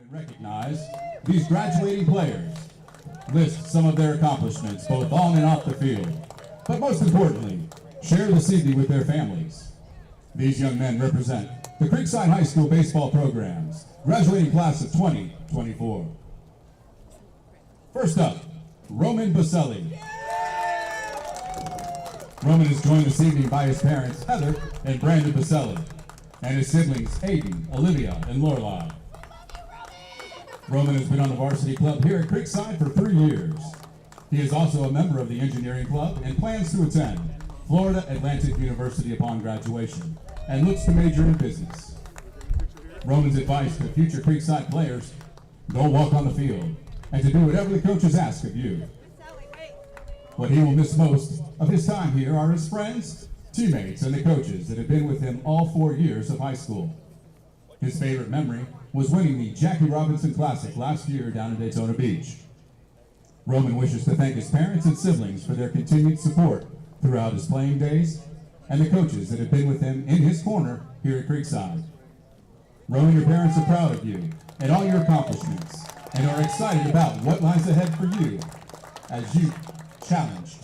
and recognize these graduating players. List some of their accomplishments, both on and off the field. But most importantly, share this evening with their families. These young men represent the Creekside High School baseball program's graduating class of 2024. First up, Roman Baselli. Roman is joined this evening by his parents, Heather and Brandon Baselli, and his siblings, Aiden, Olivia, and Lorelai. Roman has been on the varsity club here at Creekside for 3 years. He is also a member of the engineering club and plans to attend Florida Atlantic University upon graduation and looks to major in business. Roman's advice to future Creekside players: go walk on the field and to do whatever the coaches ask of you. What he will miss most of his time here are his friends, teammates, and the coaches that have been with him all 4 years of high school. His favorite memory was winning the Jackie Robinson Classic last year down in Daytona Beach. Roman wishes to thank his parents and siblings for their continued support throughout his playing days and the coaches that have been with him in his corner here at Creekside. Roman, your parents are proud of you and all your accomplishments and are excited about what lies ahead for you as you challenge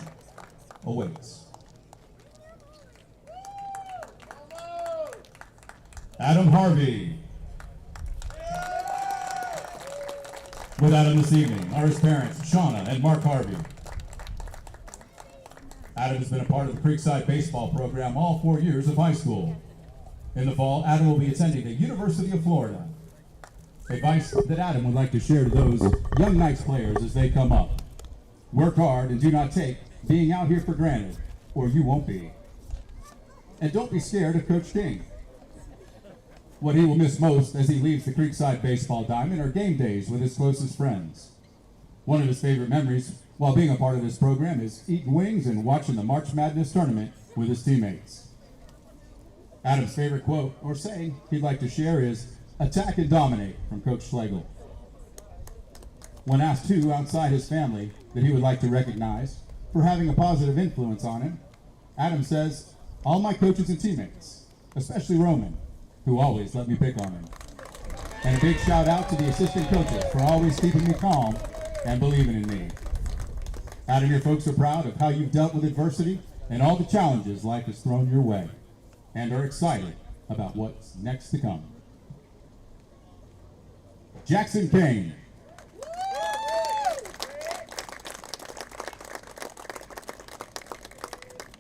awaits. Adam Harvey. With Adam this evening are his parents, Shauna and Mark Harvey. Adam has been a part of the Creekside baseball program all 4 years of high school. In the fall, Adam will be attending the University of Florida. Advice that Adam would like to share to those young Knights players as they come up: work hard and do not take being out here for granted, or you won't be. And don't be scared of Coach King. What he will miss most as he leaves the Creekside baseball diamond are game days with his closest friends. One of his favorite memories while being a part of this program is eating wings and watching the March Madness tournament with his teammates. Adam's favorite quote or saying he'd like to share is "attack and dominate" from Coach Schlick. When asked who outside his family that he would like to recognize for having a positive influence on him, Adam says, "all my coaches and teammates, especially Roman, who always let me pick on him. And a big shout out to the assistant coaches for always keeping me calm and believing in me." Adam, your folks are proud of how you've dealt with adversity and all the challenges life has thrown your way, and are excited about what's next to come. Jackson Kane.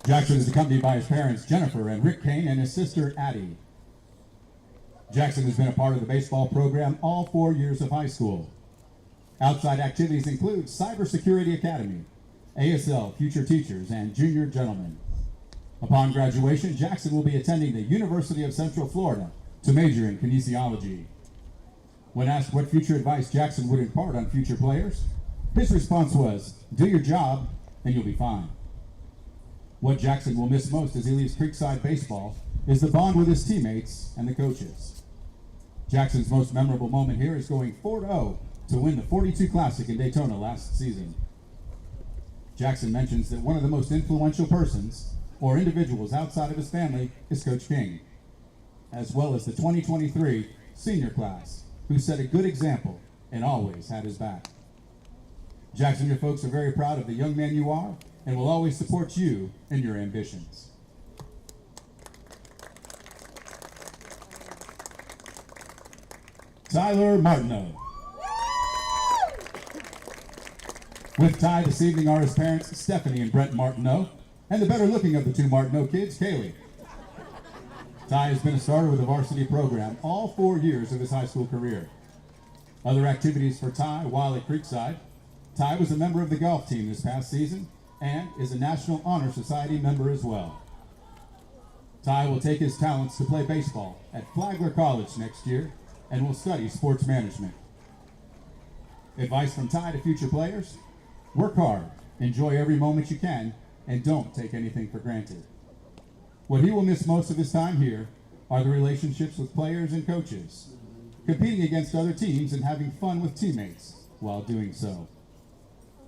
Jackson is accompanied by his parents, Jennifer and Rick Kane, and his sister, Addie. Jackson has been a part of the baseball program all 4 years of high school. Outside activities include Cybersecurity Academy, ASL Future Teachers, and Junior Gentlemen. Upon graduation, Jackson will be attending the University of Central Florida to major in kinesiology. When asked what future advice Jackson would impart on future players, his response was, "do your job and you'll be fine." What Jackson will miss most as he leaves Creekside baseball is the bond with his teammates and the coaches. Jackson's most memorable moment here is going 4-0 to win the 42 Classic in Daytona last season. Jackson mentions that one of the most influential persons or individuals outside of his family is Coach King, as well as the 2023 senior class, who set a good example and always had his back. Jackson, your folks are very proud of the young man you are and will always support you in your ambitions. Tyler Martineau. With Ty this evening are his parents, Stephanie and Brent Martineau, and the better looking of the two Martineau kids, Kaylee. Ty has been a starter with the varsity program all 4 years of his high school career. Other activities for Ty while at Creekside: Ty was a member of the golf team this past season and is a National Honor Society member as well. Ty will take his talents to play baseball at Flagler College next year and will study sports management. Advice from Ty to future players: work hard, enjoy every moment you can, and don't take anything for granted. What he will miss most of his time here are the relationships with players and coaches, competing against other teams and having fun with teammates while doing so.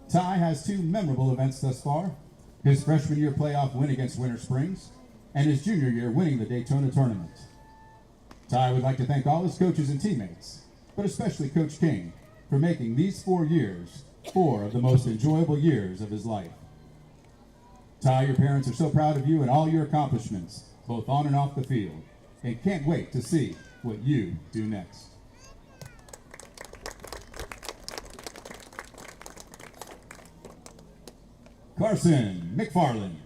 Ty has 2 memorable events thus far: his freshman year playoff win against Winter Springs and his junior year winning the Daytona tournament. Ty would like to thank all his coaches and teammates but especially Coach King, for making these 4 years 4 of the most enjoyable years of his life. Ty, your parents are so proud of you and all your accomplishments, both on and off the field, and can't wait to see what you do next. Carson McFarland.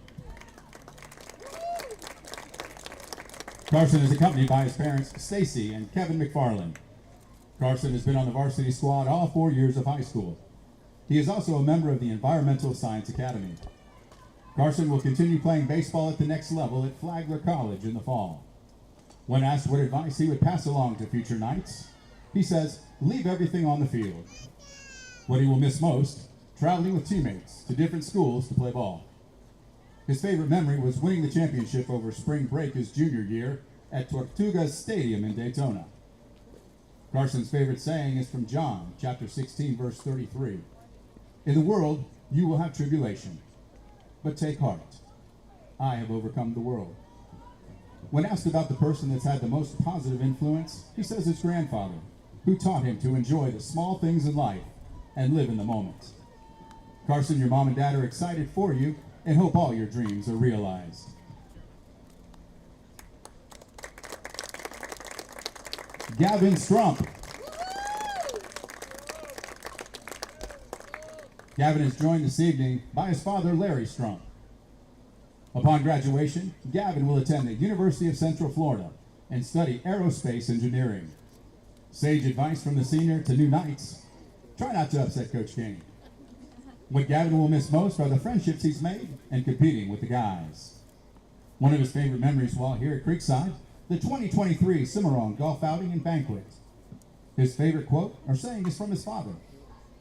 Carson is accompanied by his parents, Stacy and Kevin McFarland. Carson has been on the varsity squad all 4 years of high school. He is also a member of the Environmental Science Academy. Carson will continue playing baseball at the next level at Flagler College in the fall. When asked what advice he would pass along to future Knights, he says, leave everything on the field. What he will miss most, traveling with teammates to different schools to play ball. His favorite memory was winning the championship over spring break his junior year at Tortugas Stadium in Daytona. Carson's favorite saying is from John, chapter 16, verse 33. In the world, you will have tribulation, but take heart. I have overcome the world. When asked about the person that's had the most positive influence, he says his grandfather, who taught him to enjoy the small things in life and live in the moment. Carson, your mom and dad are excited for you and hope all your dreams are realized. Gavin Strump. Gavin is joined this evening by his father, Larry Strump. Upon graduation, Gavin will attend the University of Central Florida and study aerospace engineering. Sage advice from the senior to new Knights: try not to upset Coach King. What Gavin will miss most are the friendships he's made and competing with the guys. One of his favorite memories while here at Creekside, the 2023 Cimarron Golf Outing and Banquet. His favorite quote or saying is from his father: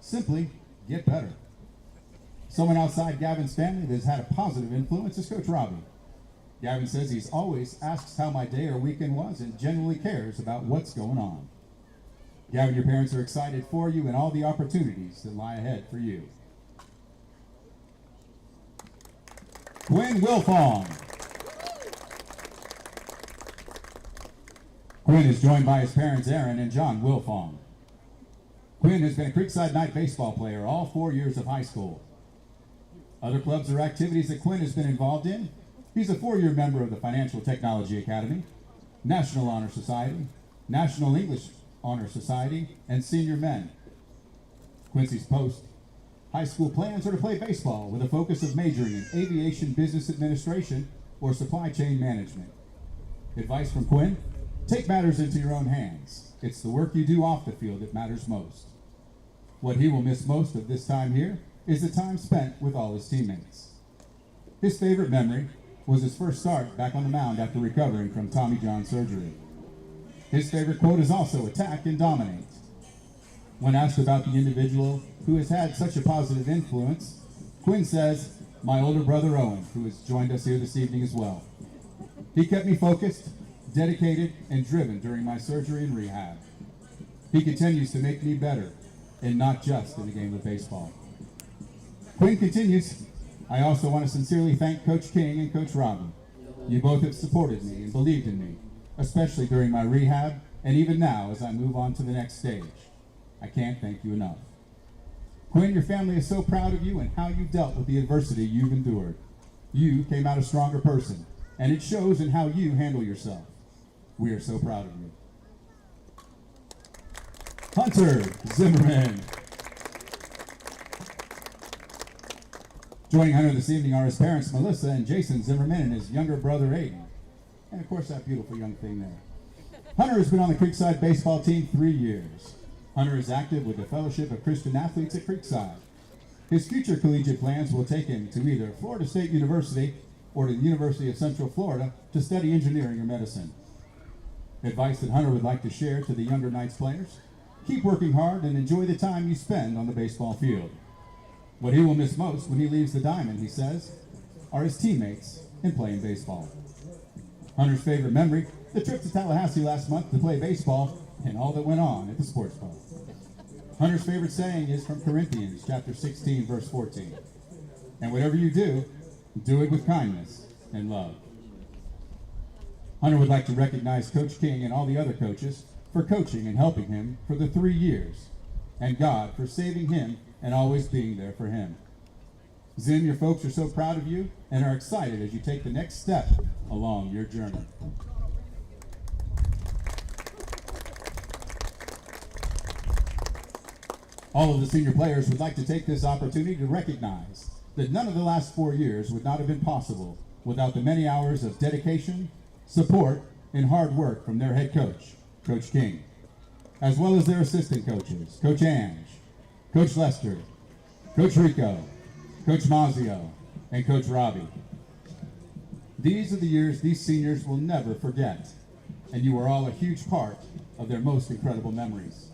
simply, get better. Someone outside Gavin's family that has had a positive influence is Coach Robbie. Gavin says he's always asks how my day or weekend was and genuinely cares about what's going on. Gavin, your parents are excited for you and all the opportunities that lie ahead for you. Quinn Wilfong. Quinn is joined by his parents, Aaron and John Wilfong. Quinn has been a Creekside Knight baseball player all 4 years of high school. Other clubs or activities that Quinn has been involved in: he's a 4-year member of the Financial Technology Academy, National Honor Society, National English Honor Society, and Senior Men. Quincy's post-high school plans are to play baseball with a focus of majoring in aviation business administration or supply chain management. Advice from Quinn: take matters into your own hands. It's the work you do off the field that matters most. What he will miss most of this time here is the time spent with all his teammates. His favorite memory was his first start back on the mound after recovering from Tommy John surgery. His favorite quote is also attack and dominate. When asked about the individual who has had such a positive influence, Quinn says, my older brother Owen, who has joined us here this evening as well. He kept me focused, dedicated, and driven during my surgery and rehab. He continues to make me better, and not just in the game of baseball. Quinn continues, I also want to sincerely thank Coach King and Coach Robbie. You both have supported me and believed in me, especially during my rehab and even now as I move on to the next stage. I can't thank you enough. Quinn, your family is so proud of you and how you dealt with the adversity you've endured. You came out a stronger person, and it shows in how you handle yourself. We are so proud of you. Hunter Zimmerman. Joining Hunter this evening are his parents, Melissa and Jason Zimmerman, and his younger brother, Aiden. And of course, that beautiful young thing there. Hunter has been on the Creekside baseball team 3 years. Hunter is active with the Fellowship of Christian Athletes at Creekside. His future collegiate plans will take him to either Florida State University or to the University of Central Florida to study engineering or medicine. Advice that Hunter would like to share to the younger Knights players: keep working hard and enjoy the time you spend on the baseball field. What he will miss most when he leaves the diamond, he says, are his teammates and playing baseball. Hunter's favorite memory: the trip to Tallahassee last month to play baseball and all that went on at the sports bar. Hunter's favorite saying is from Corinthians chapter 16, verse 14. And whatever you do, do it with kindness and love. Hunter would like to recognize Coach King and all the other coaches for coaching and helping him for the 3 years, and God for saving him and always being there for him. Zim, your folks are so proud of you and are excited as you take the next step along your journey. All of the senior players would like to take this opportunity to recognize that none of the last 4 years would not have been possible without the many hours of dedication, support, and hard work from their head coach, Coach King, as well as their assistant coaches, Coach Ange, Coach Lester, Coach Rico, Coach Mazio, and Coach Robbie. These are the years these seniors will never forget, and you are all a huge part of their most incredible memories.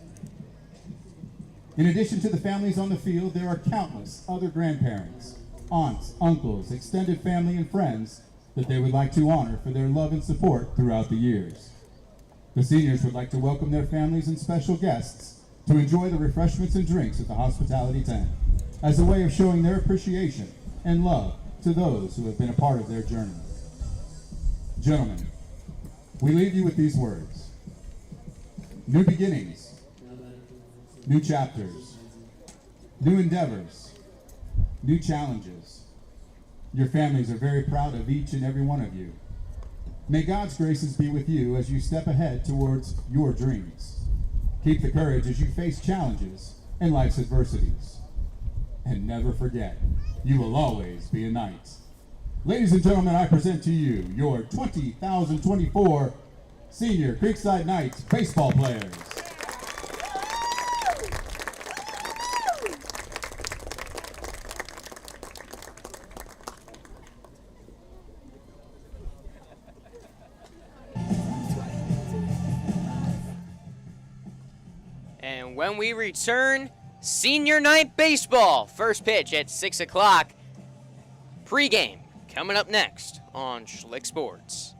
In addition to the families on the field, there are countless other grandparents, aunts, uncles, extended family, and friends that they would like to honor for their love and support throughout the years. The seniors would like to welcome their families and special guests to enjoy the refreshments and drinks at the hospitality tent as a way of showing their appreciation and love to those who have been a part of their journey. Gentlemen, we leave you with these words: new beginnings, new chapters, new endeavors, new challenges. Your families are very proud of each and every one of you. May God's graces be with you as you step ahead towards your dreams. Keep the courage as you face challenges and life's adversities. And never forget, you will always be a knight. Ladies and gentlemen, I present to you your 2024 Senior Creekside Knights baseball players. And when we return, Senior Night Baseball. First pitch at 6 o'clock. Pre-game coming up next on Schlick Sports.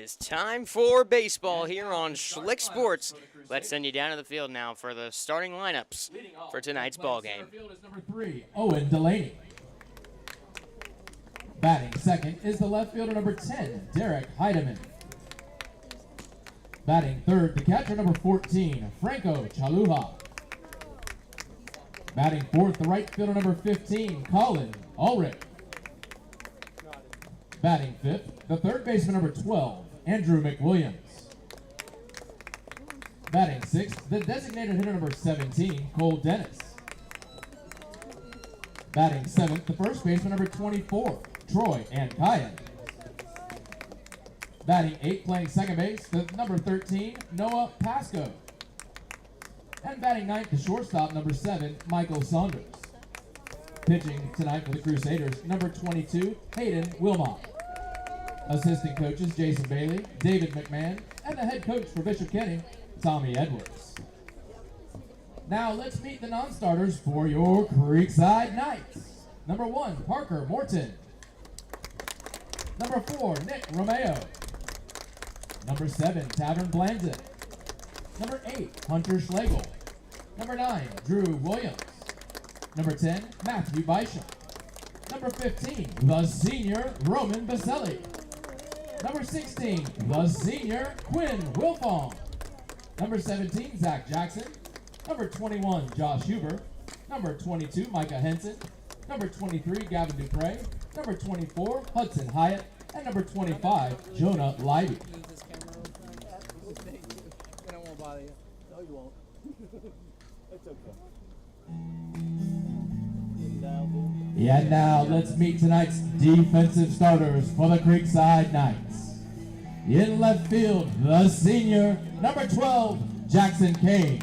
is time for baseball here on Schlick Sports. Let's send you down to the field now for the starting lineups for tonight's ball game. Number 3, Owen Delaney. Batting second is the left fielder number 10, Derek Heidemann. Batting third, the catcher number 14, Franco Chaluha. Batting fourth, the right fielder number 15, Colin Ulrich. Batting fifth, the third baseman number 12, Andrew McWilliams. Batting sixth, the designated hitter number 17, Cole Dennis. Batting seventh, the first baseman number 24, Troy Ankayan. Batting eighth, playing second base, the number 13, Noah Pasco. And batting ninth, the shortstop, number 7, Michael Saunders. Pitching tonight for the Crusaders, number 22, Hayden Wilmot. Assistant coaches, Jason Bailey, David McMahon, and the head coach for Bishop Kenny, Tommy Edwards. Now let's meet the non-starters for your Creekside Knights. Number 1, Parker Morton. Number 4, Nick Romeo. Number 7, Tavern Blandon. Number 8, Hunter Schlegel. Number 9, Drew Williams. Number 10, Matthew Bishop. Number 15, the senior Roman Baselli. Number 16, the senior Quinn Wilfong. Number 17, Zach Jackson. Number 21, Josh Huber. Number 22, Micah Henson. Number 23, Gavin Dupre. Number 24, Hudson Hyatt. And number 25, Jonah Leiby. I won't bother you. No, you won't. It's okay. And now let's meet tonight's defensive starters for the Creekside Knights. In left field, the senior, number 12, Jackson Kane.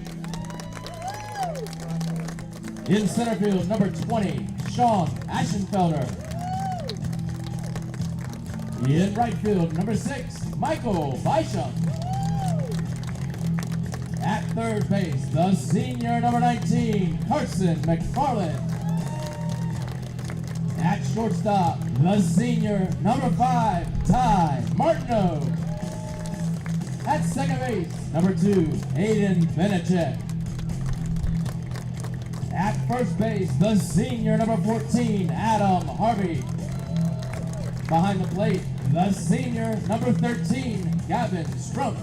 In center field, number 20, Sean Aschenfelder. In right field, number 6, Michael Bishop. At third base, the senior, number 19, Carson McFarland. At shortstop, the senior, number 5, Ty Martineau. At second base, number 2, Aiden Benechek. At first base, the senior, number 14, Adam Harvey. Behind the plate, the senior, number 13, Gavin Strump.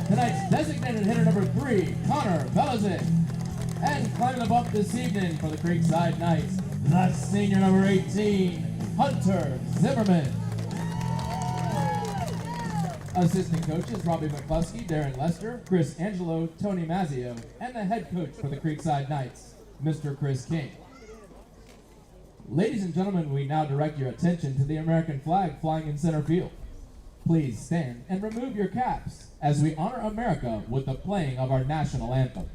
Tonight's designated hitter, number 3, Connor Belichick. And climbing the bump this evening for the Creekside Knights, the senior, number 18, Hunter Zimmerman. Assistant coaches, Robbie McCluskey, Darren Lester, Chris Angelo, Tony Mazzio, and the head coach for the Creekside Knights, Mr. Chris King. Ladies and gentlemen, we now direct your attention to the American flag flying in center field. Please stand and remove your caps as we honor America with the playing of our national anthem.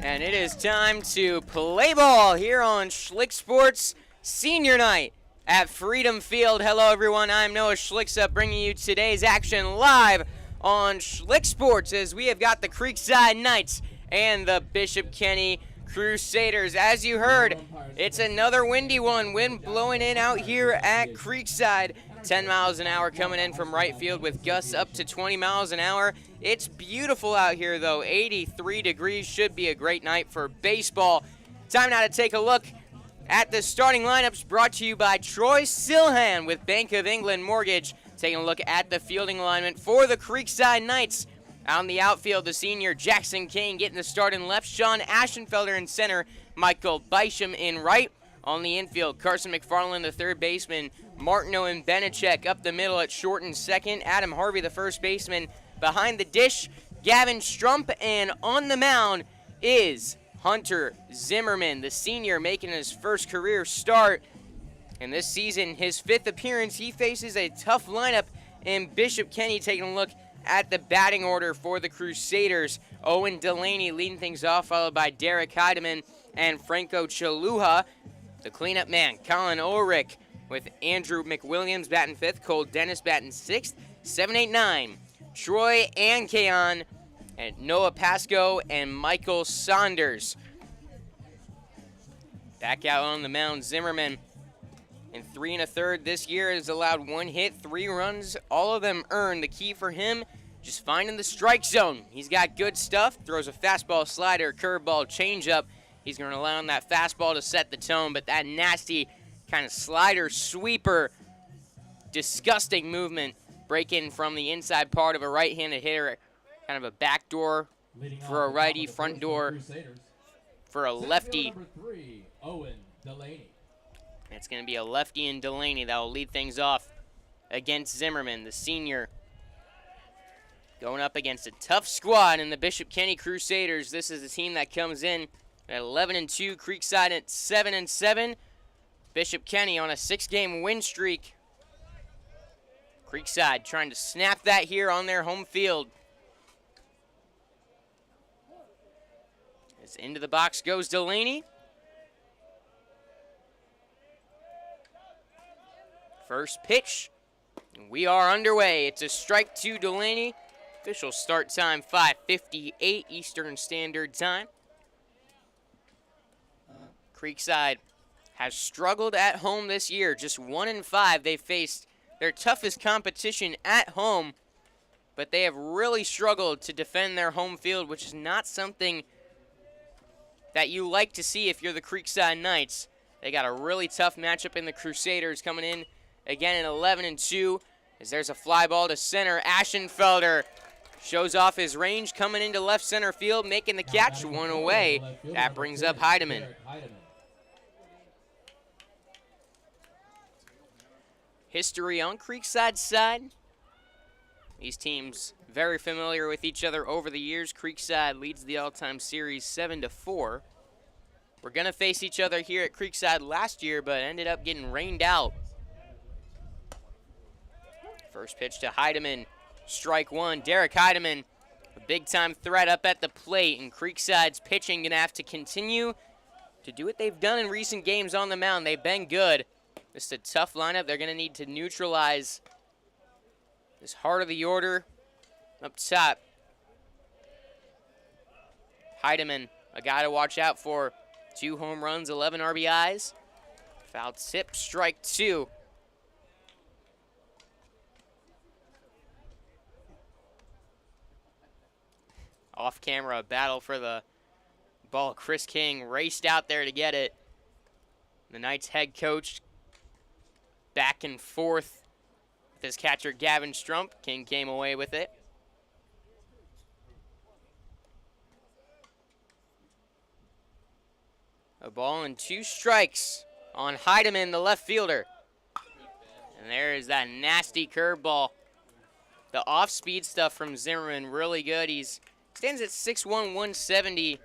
And it is time to play ball here on Schlick Sports Senior Night at Freedom Field. Hello, everyone. I'm Noah Schlicksup bringing you today's action live on Schlick Sports as we have got the Creekside Knights and the Bishop Kenny Crusaders. As you heard, it's another windy one. Wind blowing in out here at Creekside. 10 miles an hour coming in from right field with gusts up to 20 miles an hour. It's beautiful out here, though. 83 degrees. Should be a great night for baseball. Time now to take a look at the starting lineups, brought to you by Troy Silhan with Bank of England Mortgage. Taking a look at the fielding alignment for the Creekside Knights. Out in the outfield, the senior Jackson Kane getting the start in left. Sean Aschenfelder in center. Michael Bysham in right. On the infield, Carson McFarland, the third baseman. Martineau and Benechek up the middle at short and second. Adam Harvey, the first baseman. Behind the dish, Gavin Strump. And on the mound is Hunter Zimmerman, the senior, making his first career start. And this season, his fifth appearance, he faces a tough lineup in Bishop Kenny. Taking a look at the batting order for the Crusaders. Owen Delaney leading things off, followed by Derek Heidemann and Franco Chaluha. The cleanup man, Colin Ulrich, with Andrew McWilliams batting fifth, Cole Dennis batting sixth, 7, 8, 9. Troy Ankeon and Noah Pasco and Michael Saunders. Back out on the mound, Zimmerman. In 3 1/3 this year has allowed 1 hit, 3 runs, all of them earned. The key for him, just finding the strike zone. He's got good stuff, throws a fastball, slider, curveball, changeup. He's going to rely on that fastball to set the tone, but that nasty kind of slider, sweeper, disgusting movement, breaking from the inside part of a right-handed hitter, kind of a backdoor for a righty, front door for a lefty. Number 3, Owen Delaney. It's going to be a lefty in Delaney that will lead things off against Zimmerman, the senior. Going up against a tough squad in the Bishop Kenny Crusaders. This is the team that comes in at 11-2, Creekside at 7-7. Bishop Kenny on a 6-game win streak. Creekside trying to snap that here on their home field. As into the box goes Delaney. First pitch, and we are underway. It's a strike to Delaney. Official start time, 5:58 Eastern Standard Time. Creekside has struggled at home this year. Just 1-5. They faced their toughest competition at home, but they have really struggled to defend their home field, which is not something that you like to see if you're the Creekside Knights. They got a really tough matchup in the Crusaders coming in again at 11-2, as there's a fly ball to center. Aschenfelder shows off his range, coming into left center field, making the catch, one away. That brings up Heidemann. History on Creekside's side. These teams very familiar with each other over the years. Creekside leads the all-time series 7-4. We're going to face each other here at Creekside last year, but ended up getting rained out. First pitch to Heidemann, strike one. Derek Heidemann, a big-time threat up at the plate, and Creekside's pitching going to have to continue to do what they've done in recent games on the mound. They've been good. This is a tough lineup. They're going to need to neutralize this heart of the order up top. Heidemann, a guy to watch out for. 2 home runs, 11 RBIs. Foul tip, strike 2. Off camera, battle for the ball. Chris King raced out there to get it. The Knights head coach back and forth with his catcher Gavin Strump. King came away with it. A ball and 2 strikes on Heidemann, the left fielder. And there is that nasty curveball. The off-speed stuff from Zimmerman, really good. He's stands at 6'1", 170.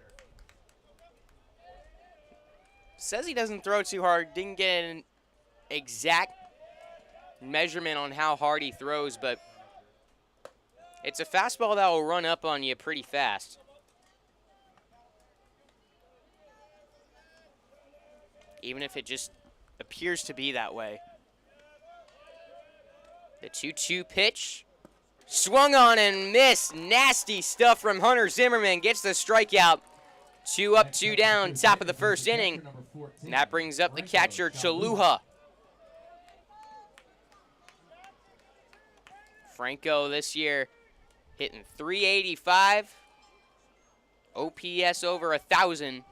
Says he doesn't throw too hard. Didn't get an exact measurement on how hard he throws, but it's a fastball that will run up on you pretty fast. Even if it just appears to be that way. The 2-2 pitch. Swung on and missed. Nasty stuff from Hunter Zimmerman. Gets the strikeout. 2 up, 2 down, top of the first inning. And that brings up the catcher, Chaluha. Franco this year hitting .385. OPS over 1,000.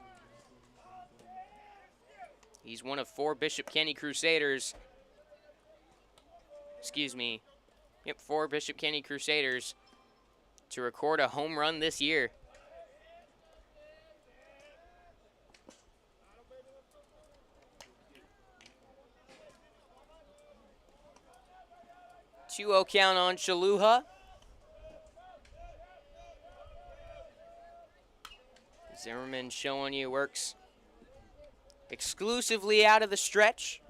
He's one of 4 Bishop Kenny Crusaders. Excuse me. Yep, 4 Bishop Kenny Crusaders to record a home run this year. Two-0 count on Chaluha. Zimmerman showing you works exclusively out of the stretch.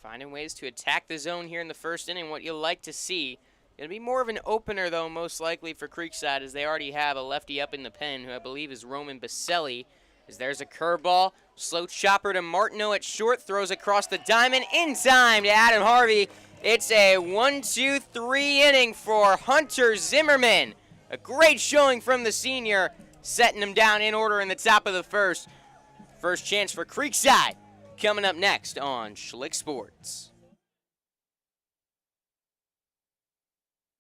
Finding ways to attack the zone here in the first inning, what you'll like to see. It'll be more of an opener, though, most likely for Creekside, as they already have a lefty up in the pen, who I believe is Roman Baselli. As there's a curveball, slow chopper to Martineau at short, throws across the diamond in time to Adam Harvey. It's a 1-2-3 inning for Hunter Zimmerman. A great showing from the senior, setting him down in order in the top of the first. First chance for Creekside coming up next on Schlick Sports.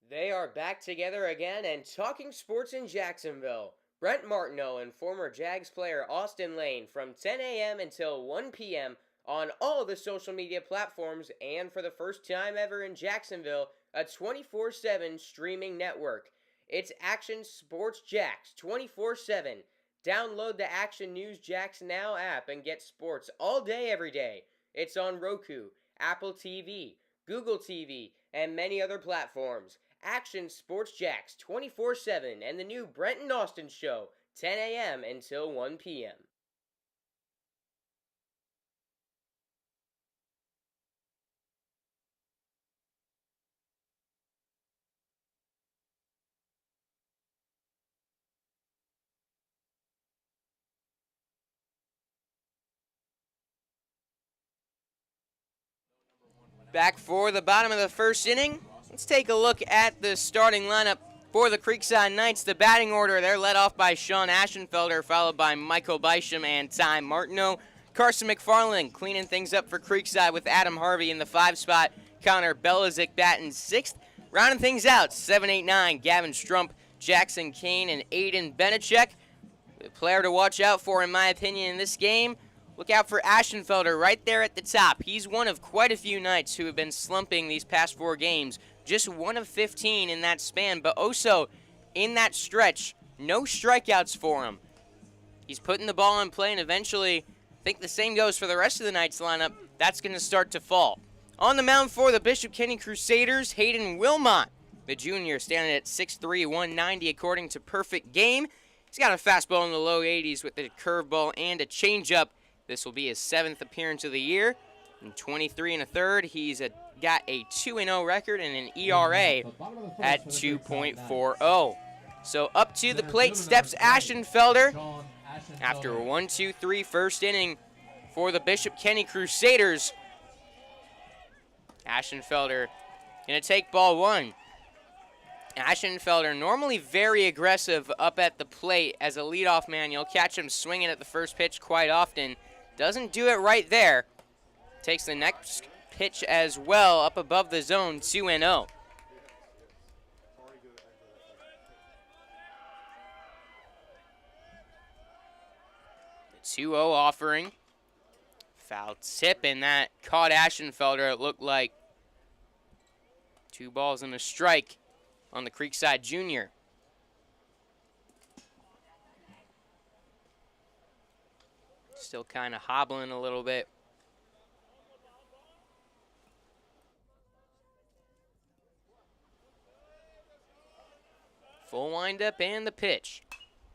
They are back together again and talking sports in Jacksonville. Brent Martineau and former Jags player Austin Lane from 10 a.m. until 1 p.m. on all the social media platforms, and for the first time ever in Jacksonville, a 24/7 streaming network. It's Action Sports Jacks 24/7. Download the Action News Jacks Now app and get sports all day, every day. It's on Roku, Apple TV, Google TV, and many other platforms. Action Sports Jacks 24/7 and the new Brent and Austin Show, 10 a.m. until 1 p.m. Back for the bottom of the first inning. Let's take a look at the starting lineup for the Creekside Knights. The batting order, they're led off by Sean Aschenfelder, followed by Michael Bysham and Ty Martineau. Carson McFarland cleaning things up for Creekside with Adam Harvey in the 5 spot. Connor Belizik batting 6th. Rounding things out, 7, 8, 9, Gavin Strump, Jackson Kane, and Aiden Benechek. The player to watch out for, in my opinion, in this game, look out for Aschenfelder right there at the top. He's one of quite a few Knights who have been slumping these past 4 games. Just 1 of 15 in that span, but also in that stretch, no strikeouts for him. He's putting the ball in play, and eventually, I think the same goes for the rest of the Knights lineup. That's going to start to fall. On the mound for the Bishop Kenny Crusaders, Hayden Wilmot, the junior, standing at 6'3", 190 according to Perfect Game. He's got a fastball in the low 80s with a curveball and a changeup. This will be his 7th appearance of the year. In 23 1/3, he's got a 2-0 record and an ERA at 2.40. So up to the plate steps Aschenfelder after a 1-2-3 first inning for the Bishop Kenny Crusaders. Aschenfelder going to take ball 1. Aschenfelder, normally very aggressive up at the plate as a leadoff man. You'll catch him swinging at the first pitch quite often. Doesn't do it right there. Takes the next pitch as well up above the zone, 2-0. The 2-0 offering. Foul tip, and that caught Aschenfelder. It looked like 2 balls and a strike on the Creekside junior. Still kind of hobbling a little bit. Full windup and the pitch.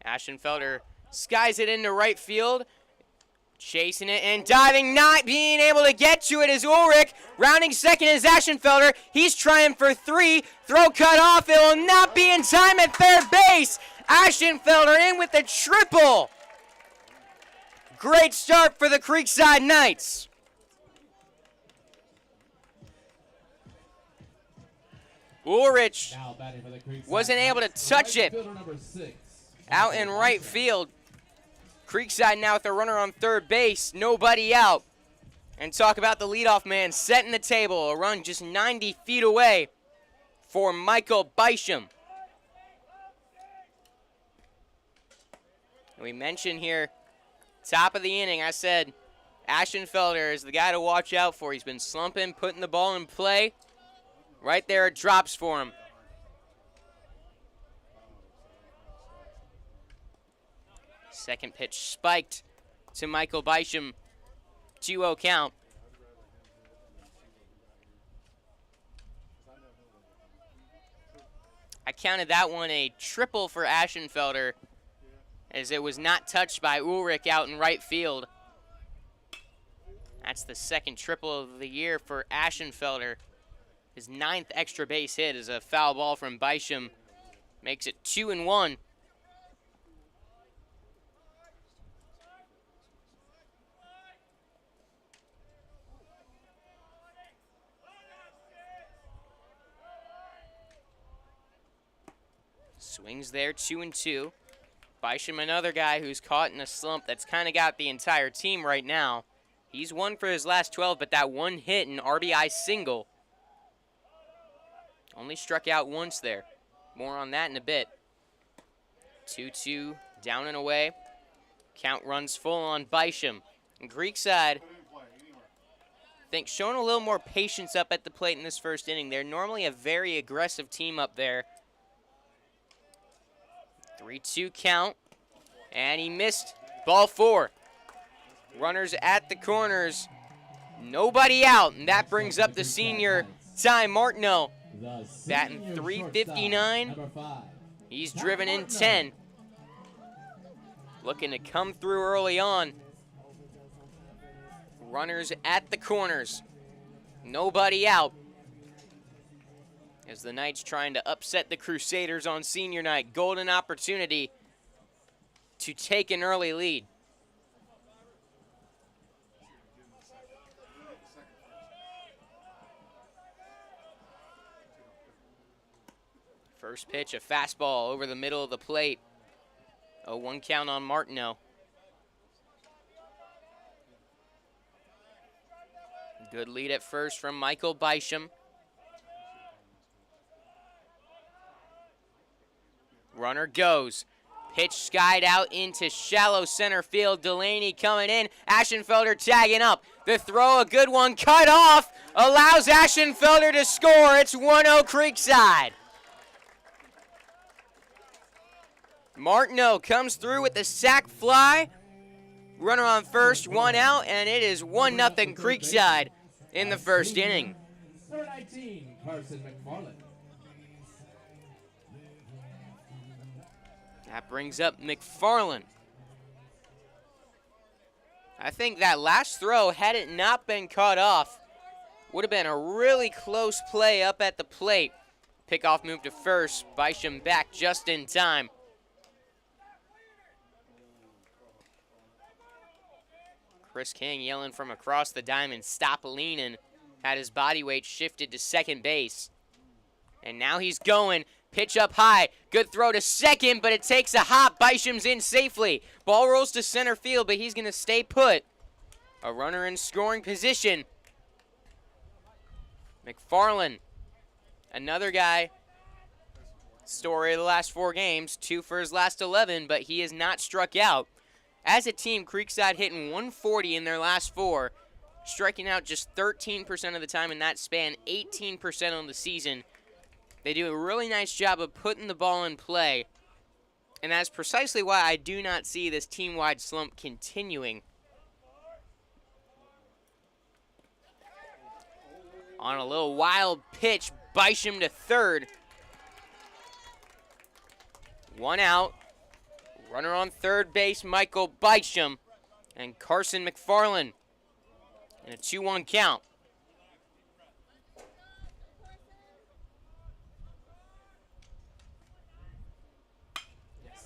Aschenfelder skies it into right field. Chasing it and diving, not being able to get to it is Ulrich. Rounding second is Aschenfelder. He's trying for 3. Throw cut off. It will not be in time at third base. Aschenfelder in with the triple. Great start for the Creekside Knights. Ulrich Now batting for the Creekside wasn't able to Knights, touch right it. fielder number 6. Out in right field. Creekside now with a runner on third base, nobody out. And talk about the leadoff man setting the table. A run just 90 feet away for Michael Bysham. We mentioned here, top of the inning, I said Ashenfelder is the guy to watch out for. He's been slumping, putting the ball in play. Right there, it drops for him. Second pitch spiked to Michael Bysham. 2-0 count. I counted that one a triple for Ashenfelder, as it was not touched by Ulrich out in right field. That's the second triple of the year for Ashenfelder. His 9th extra base hit is a foul ball from Bysham. Makes it 2-1. Swings there, 2-2. Bysham, another guy who's caught in a slump that's kind of got the entire team right now. He's won for his last 12, but that one hit and RBI single only struck out once there. More on that in a bit. 2-2, down and away. Count runs full on Bysham. And Creekside, I think, showing a little more patience up at the plate in this first inning. They're normally a very aggressive team up there. 3-2 count, and he missed. Ball 4. Runners at the corners, nobody out, and that brings up the senior Ty Martineau, batting .359. He's driven in 10, looking to come through early on. Runners at the corners, nobody out, as the Knights trying to upset the Crusaders on senior night. Golden opportunity to take an early lead. First pitch, a fastball over the middle of the plate. 0-1 count on Martineau. Good lead at first from Michael Bysham. Runner goes. Pitch skied out into shallow center field. Delaney coming in. Ashenfelder tagging up. The throw, a good one, cut off. Allows Ashenfelder to score. It's 1-0 Creekside. Martineau comes through with the sac fly. Runner on first, 1 out, and it is 1-0 Creekside in the first inning. Number 19, Carson McFarland. That brings up McFarland. I think that last throw, had it not been caught off, would have been a really close play up at the plate. Pickoff move to first. Bysham back just in time. Chris King yelling from across the diamond, stop leaning. Had his body weight shifted to second base. And now he's going. Pitch up high. Good throw to second, but it takes a hop. Bysham's in safely. Ball rolls to center field, but he's going to stay put. A runner in scoring position. McFarland, another guy. Story of the last 4 games. 2 for his last 11, but he has not struck out. As a team, Creekside hitting 140 in their last 4. Striking out just 13% of the time in that span, 18% on the season. They do a really nice job of putting the ball in play. And that's precisely why I do not see this team-wide slump continuing. On a little wild pitch, Bysham to third. 1 out. Runner on third base, Michael Bysham. And Carson McFarland. And a 2-1 count.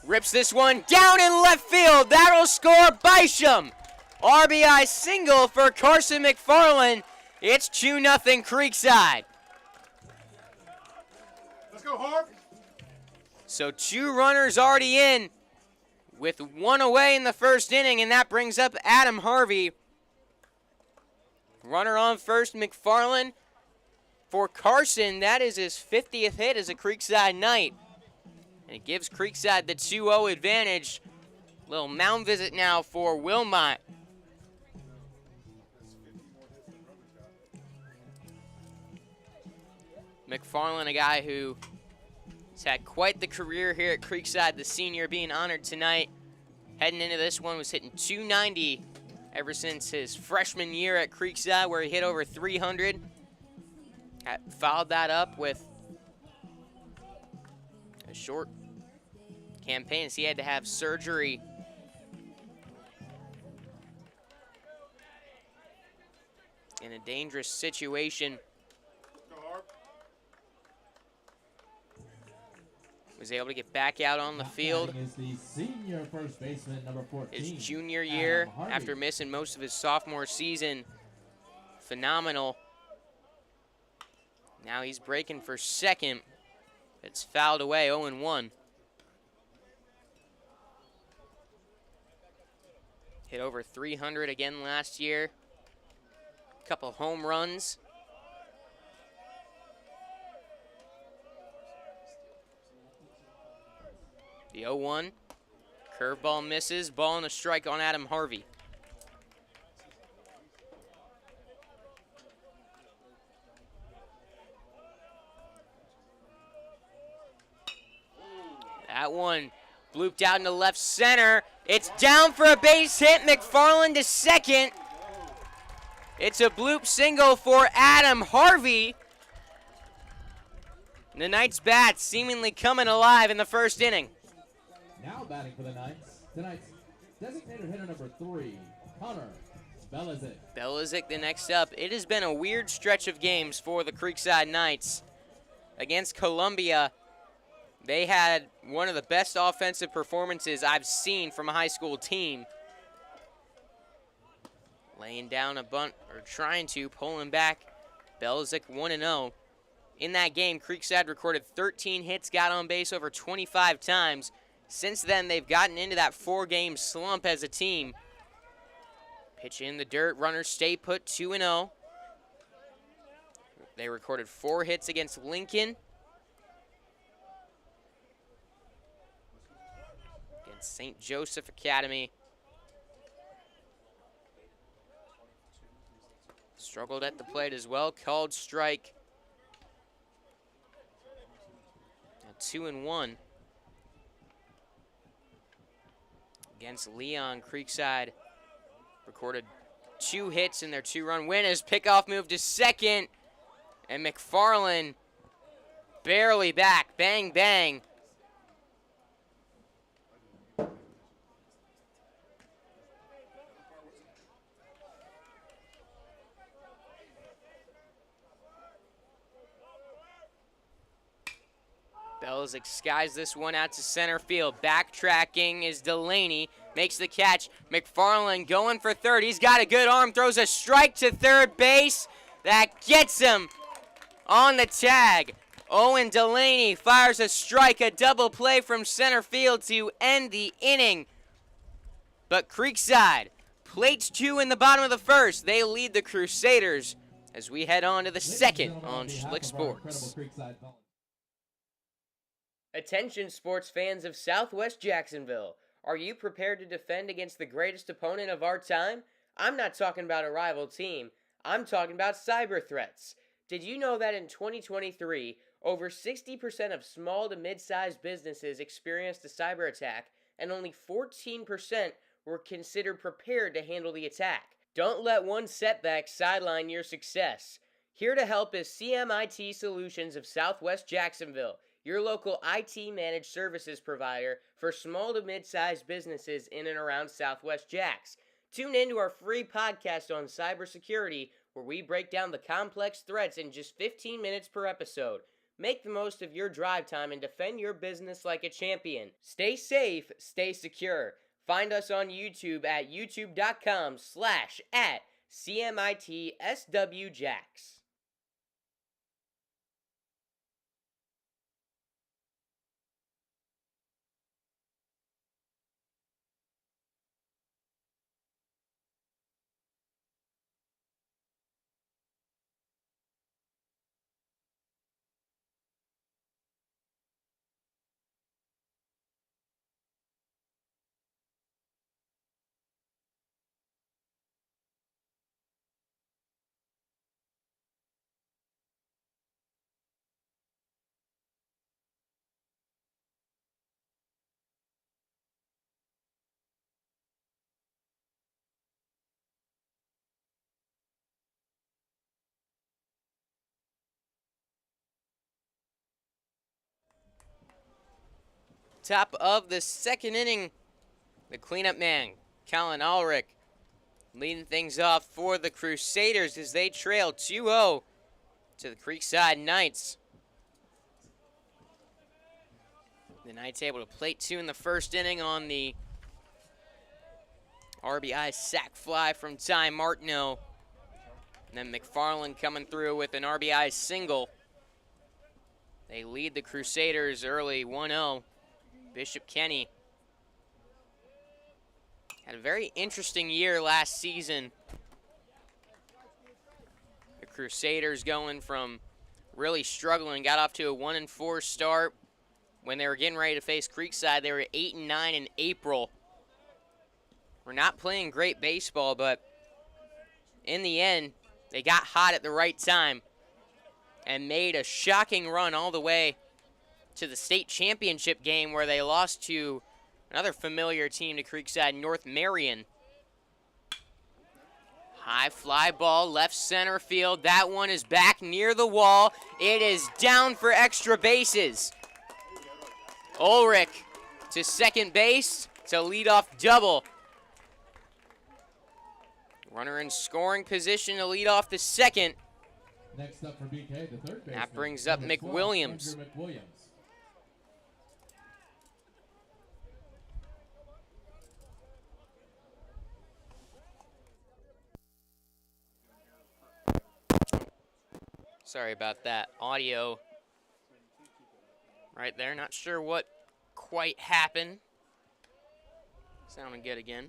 Rips this one down in left field. That'll score Bysham. RBI single for Carson McFarland. It's 2-0 Creekside. Let's go, Harp. So 2 runners already in with 1 away in the first inning, and that brings up Adam Harvey. Runner on first, McFarland. For Carson, that is his 50th hit as a Creekside Knight. And it gives Creekside the 2-0 advantage. Little mound visit now for Wilmot. McFarland, a guy who has had quite the career here at Creekside, the senior being honored tonight. Heading into this one, was hitting .290 ever since his freshman year at Creekside, where he hit over 300. Followed that up with a short campaign as he had to have surgery in a dangerous situation. Was able to get back out on the field. Is the senior first baseman, number 14. His junior year, after missing most of his sophomore season. Phenomenal. Now he's breaking for second. It's fouled away, 0-1. Hit over 300 again last year. Couple home runs. The 0-1. Curveball misses. Ball and a strike on Adam Harvey. That one blooped out into left center. It's down for a base hit. McFarland to second. It's a bloop single for Adam Harvey. The Knights bats seemingly coming alive in the first inning. Now batting for the Knights. Tonight's designated hitter number 3, Connor Belizic. Belizic the next up. It has been a weird stretch of games for the Creekside Knights. Against Columbia, they had one of the best offensive performances I've seen from a high school team. Laying down a bunt, or trying to, pulling back. Belizic 1-0. In that game, Creekside recorded 13 hits, got on base over 25 times. Since then, they've gotten into that 4-game slump as a team. Pitch in the dirt, runners stay put, 2-0. They recorded 4 hits against Lincoln. Against St. Joseph Academy. Struggled at the plate as well, called strike. Now 2-1. Against Leon, Creekside recorded 2 hits in their 2-run win as pickoff move to second. And McFarland barely back. Bang, bang. Belizic skies this one out to center field. Backtracking is Delaney. Makes the catch. McFarland going for third. He's got a good arm. Throws a strike to third base. That gets him on the tag. Owen Delaney fires a strike. A double play from center field to end the inning. But Creekside plates 2 in the bottom of the first. They lead the Crusaders as we head on to the second on Schlick Sports. Attention sports fans of Southwest Jacksonville. Are you prepared to defend against the greatest opponent of our time? I'm not talking about a rival team. I'm talking about cyber threats. Did you know that in 2023, over 60% of small to mid-sized businesses experienced a cyber attack, and only 14% were considered prepared to handle the attack? Don't let one setback sideline your success. Here to help is CMIT Solutions of Southwest Jacksonville, your local IT managed services provider for small to mid-sized businesses in and around Southwest Jacks. Tune in to our free podcast on cybersecurity, where we break down the complex threats in just 15 minutes per episode. Make the most of your drive time and defend your business like a champion. Stay safe, stay secure. Find us on YouTube at youtube.com/@CMITSWJacks. Top of the second inning, the cleanup man, Colin Ulrich, leading things off for the Crusaders as they trail 2-0 to the Creekside Knights. The Knights able to plate 2 in the first inning on the RBI sac fly from Ty Martineau. And then McFarland coming through with an RBI single. They lead the Crusaders early 1-0. Bishop Kenny had a very interesting year last season. The Crusaders going from really struggling, got off to a 1-4 start. When they were getting ready to face Creekside, they were 8-9 in April. We're not playing great baseball, but in the end, they got hot at the right time and made a shocking run all the way to the state championship game where they lost to another familiar team to Creekside, North Marion. High fly ball, left center field. That one is back near the wall. It is down for extra bases. Ulrich to second base to lead off double. Runner in scoring position to lead off the second. Next up for BK, the third baseman. That brings up number 12, McWilliams. Andrew McWilliams. Sorry about that. Audio right there. Not sure what quite happened. Sounding good again.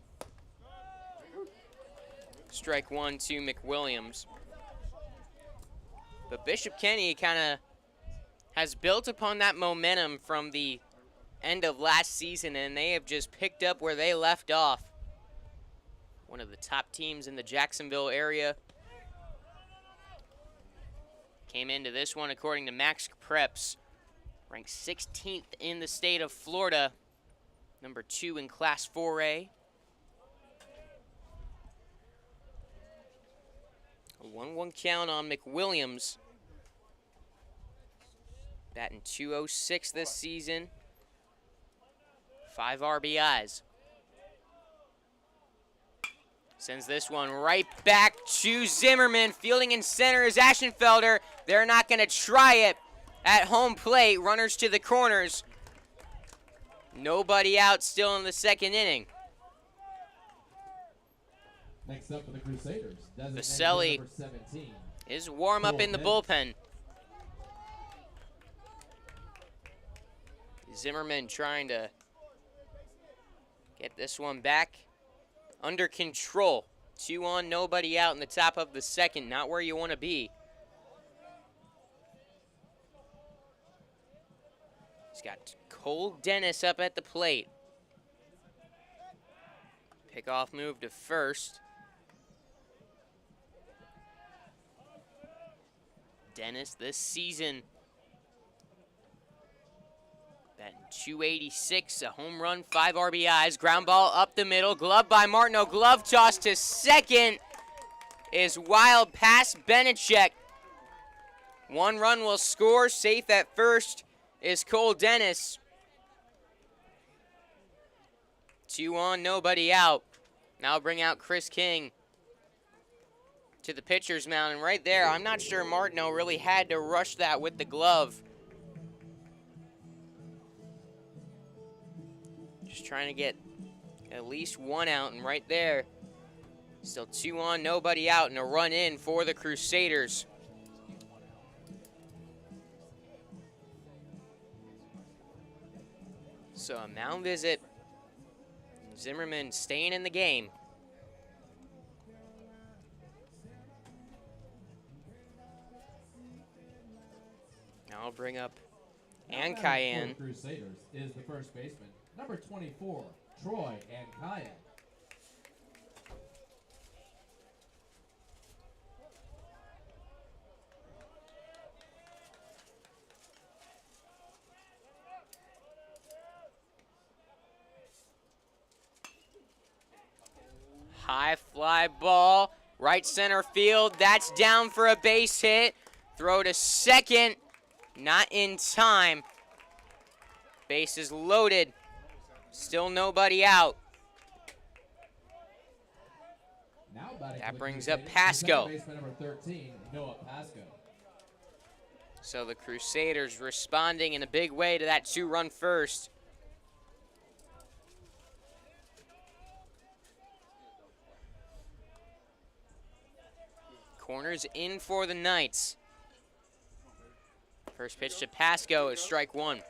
Strike 1 to McWilliams. But Bishop Kenny kind of has built upon that momentum from the end of last season, and they have just picked up where they left off. One of the top teams in the Jacksonville area. Came into this one, according to Max Preps, ranked 16th in the state of Florida, number 2 in Class 4A. A 1-1 count on McWilliams. Batting .206 this season. 5 RBIs. Sends this one right back to Zimmerman. Fielding in center is Aschenfelder. They're not going to try it at home plate. Runners to the corners. Nobody out still in the second inning. Next up for the Crusaders, Vaselli number 17. is warm up in the bullpen. Zimmerman trying to get this one back under control. 2 on, nobody out in the top of the second. Not where you want to be. He's got Cole Dennis up at the plate. Pickoff move to first. Dennis this season batting .286, a home run, 5 RBIs. Ground ball up the middle, glove by Martineau. Glove toss to second is wild past Benechek. 1 run will score. Safe at first is Cole Dennis. 2 on, nobody out. Now bring out Chris King to the pitcher's mound, and right there, I'm not sure Martineau really had to rush that with the glove. Just trying to get at least 1 out, and right there, still 2 on, nobody out, and a run in for the Crusaders. So a mound visit. Zimmerman staying in the game. Now I'll bring up Ankayan. For the Crusaders is the first baseman, number 24, Troy Ankayan. High fly ball, right center field. That's down for a base hit. Throw to second, not in time. Base is loaded. Still nobody out. Now batting That for the brings up Crusaders, Pasco. second baseman number 13, Noah Pasco. So the Crusaders responding in a big way to that 2-run first. Corners in for the Knights. First pitch to Pasco is strike one.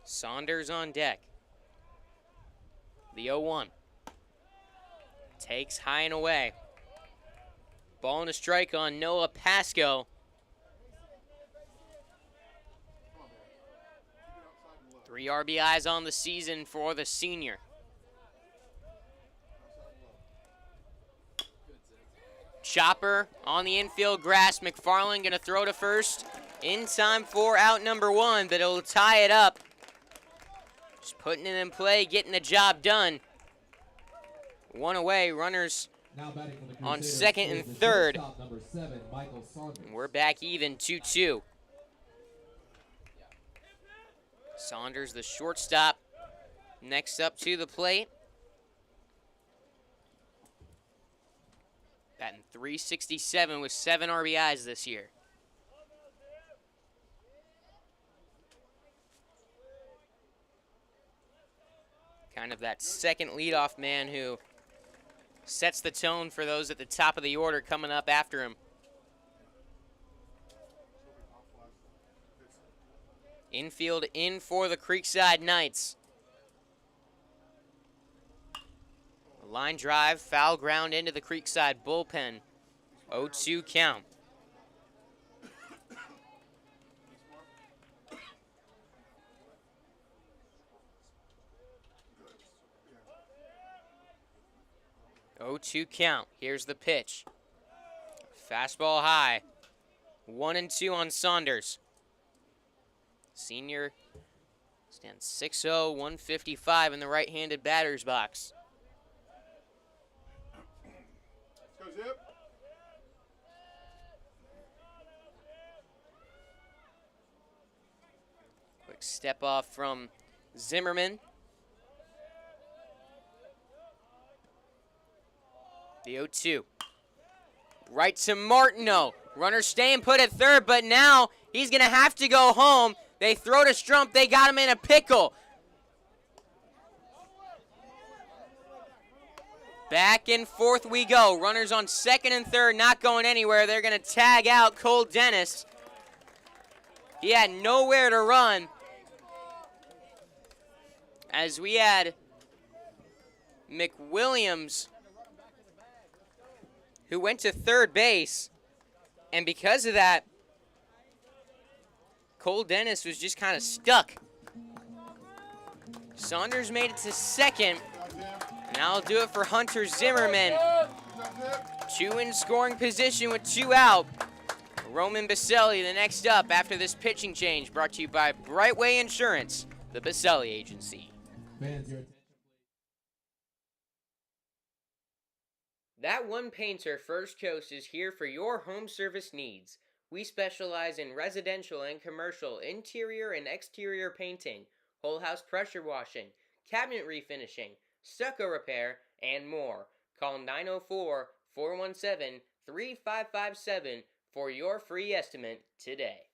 Saunders on deck. The 0-1. Takes high and away. Ball and a strike on Noah Pasco. 3 RBIs on the season for the senior. Chopper on the infield grass. McFarland going to throw to first in time for out number 1, but it'll tie it up. Just putting it in play, getting the job done. 1 away, runners Now batting for the on Crusaders second is and the third. shortstop, number 7, Michael Saunders. And we're back even, 2-2. Saunders, the shortstop, next up to the plate. Batting .367 with 7 RBIs this year. Kind of that second leadoff man who sets the tone for those at the top of the order coming up after him. Infield in for the Creekside Knights. A line drive, foul ground into the Creekside bullpen. 0-2 count. Oh, 2 count. Here's the pitch. Fastball high. 1-2 on Saunders. Senior stands 6'0", 155 in the right-handed batter's box. Let's go, Zip. Quick step off from Zimmerman. The 0-2. Right to Martineau. Runner staying put at third, but now he's going to have to go home. They throw to Strump. They got him in a pickle. Back and forth we go. Runners on second and third, not going anywhere. They're going to tag out Cole Dennis. He had nowhere to run. As we had McWilliams, who went to third base, and because of that, Cole Dennis was just kind of stuck. Saunders made it to second, and that'll do it for Hunter Zimmerman. 2 in scoring position with 2 out. Roman Baselli, the next up after this pitching change, brought to you by Brightway Insurance, the Baselli Agency. Fans, your attention. That One Painter First Coast is here for your home service needs. We specialize in residential and commercial interior and exterior painting, whole house pressure washing, cabinet refinishing, stucco repair, and more. Call 904-417-3557 for your free estimate today.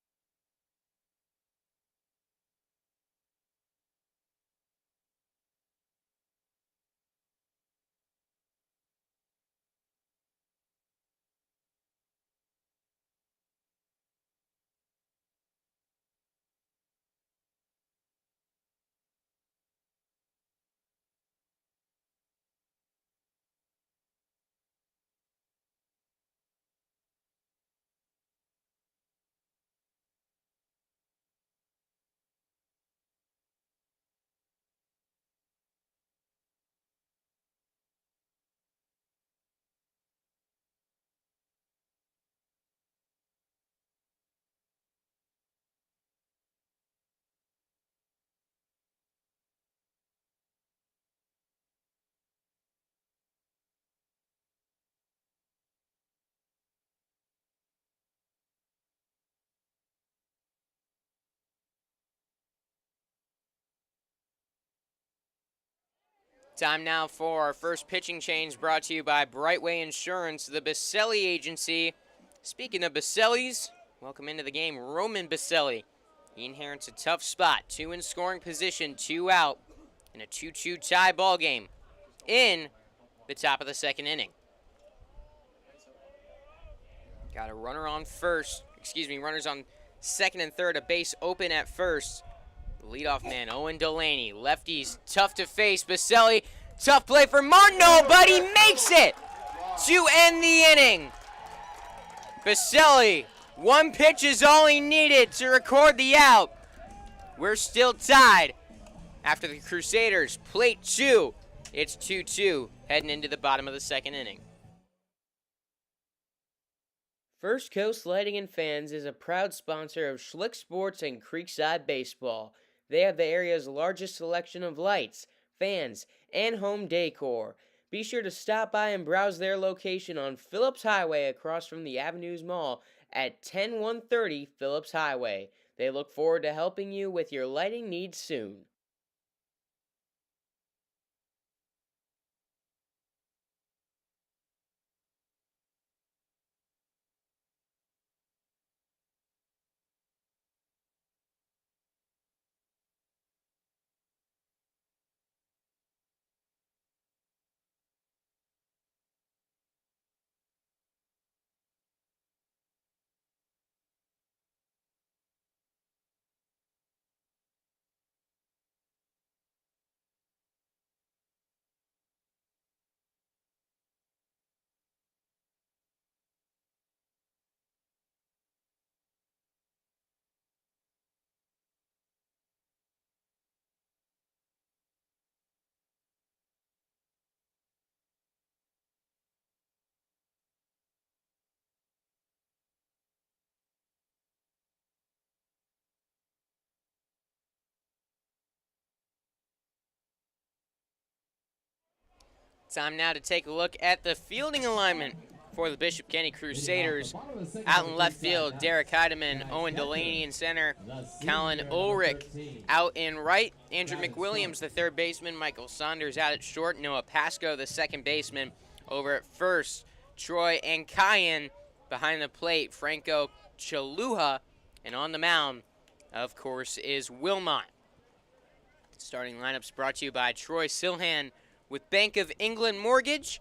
Time now for our first pitching change brought to you by Brightway Insurance, the Baselli Agency. Speaking of Basellis, welcome into the game Roman Baselli. He inherits a tough spot, 2 in scoring position, 2 out, in a 2-2 tie ball game in the top of the second inning. Got a runner on first, runners on second and third, a base open at first. The leadoff man, Owen Delaney. Lefties tough to face. Baselli, tough play for Martineau, but he makes it to end the inning. Baselli, 1 pitch is all he needed to record the out. We're still tied after the Crusaders plate 2. It's 2-2 heading into the bottom of the second inning. First Coast Lighting and Fans is a proud sponsor of Schlick Sports and Creekside Baseball. They have the area's largest selection of lights, fans, and home decor. Be sure to stop by and browse their location on Phillips Highway across from the Avenues Mall at 10130 Phillips Highway. They look forward to helping you with your lighting needs soon. Time now to take a look at the fielding alignment for the Bishop Kenny Crusaders. Out in left field, Derek Heidemann, Owen Delaney in center, Colin Ulrich. Out in right, Andrew McWilliams, the third baseman, Michael Saunders out at short, Noah Pasco, the second baseman. Over at first, Troy Ankayan. Behind the plate, Franco Chaluha. And on the mound, of course, is Wilmot. Starting lineups brought to you by Troy Silhan with Bank of England Mortgage.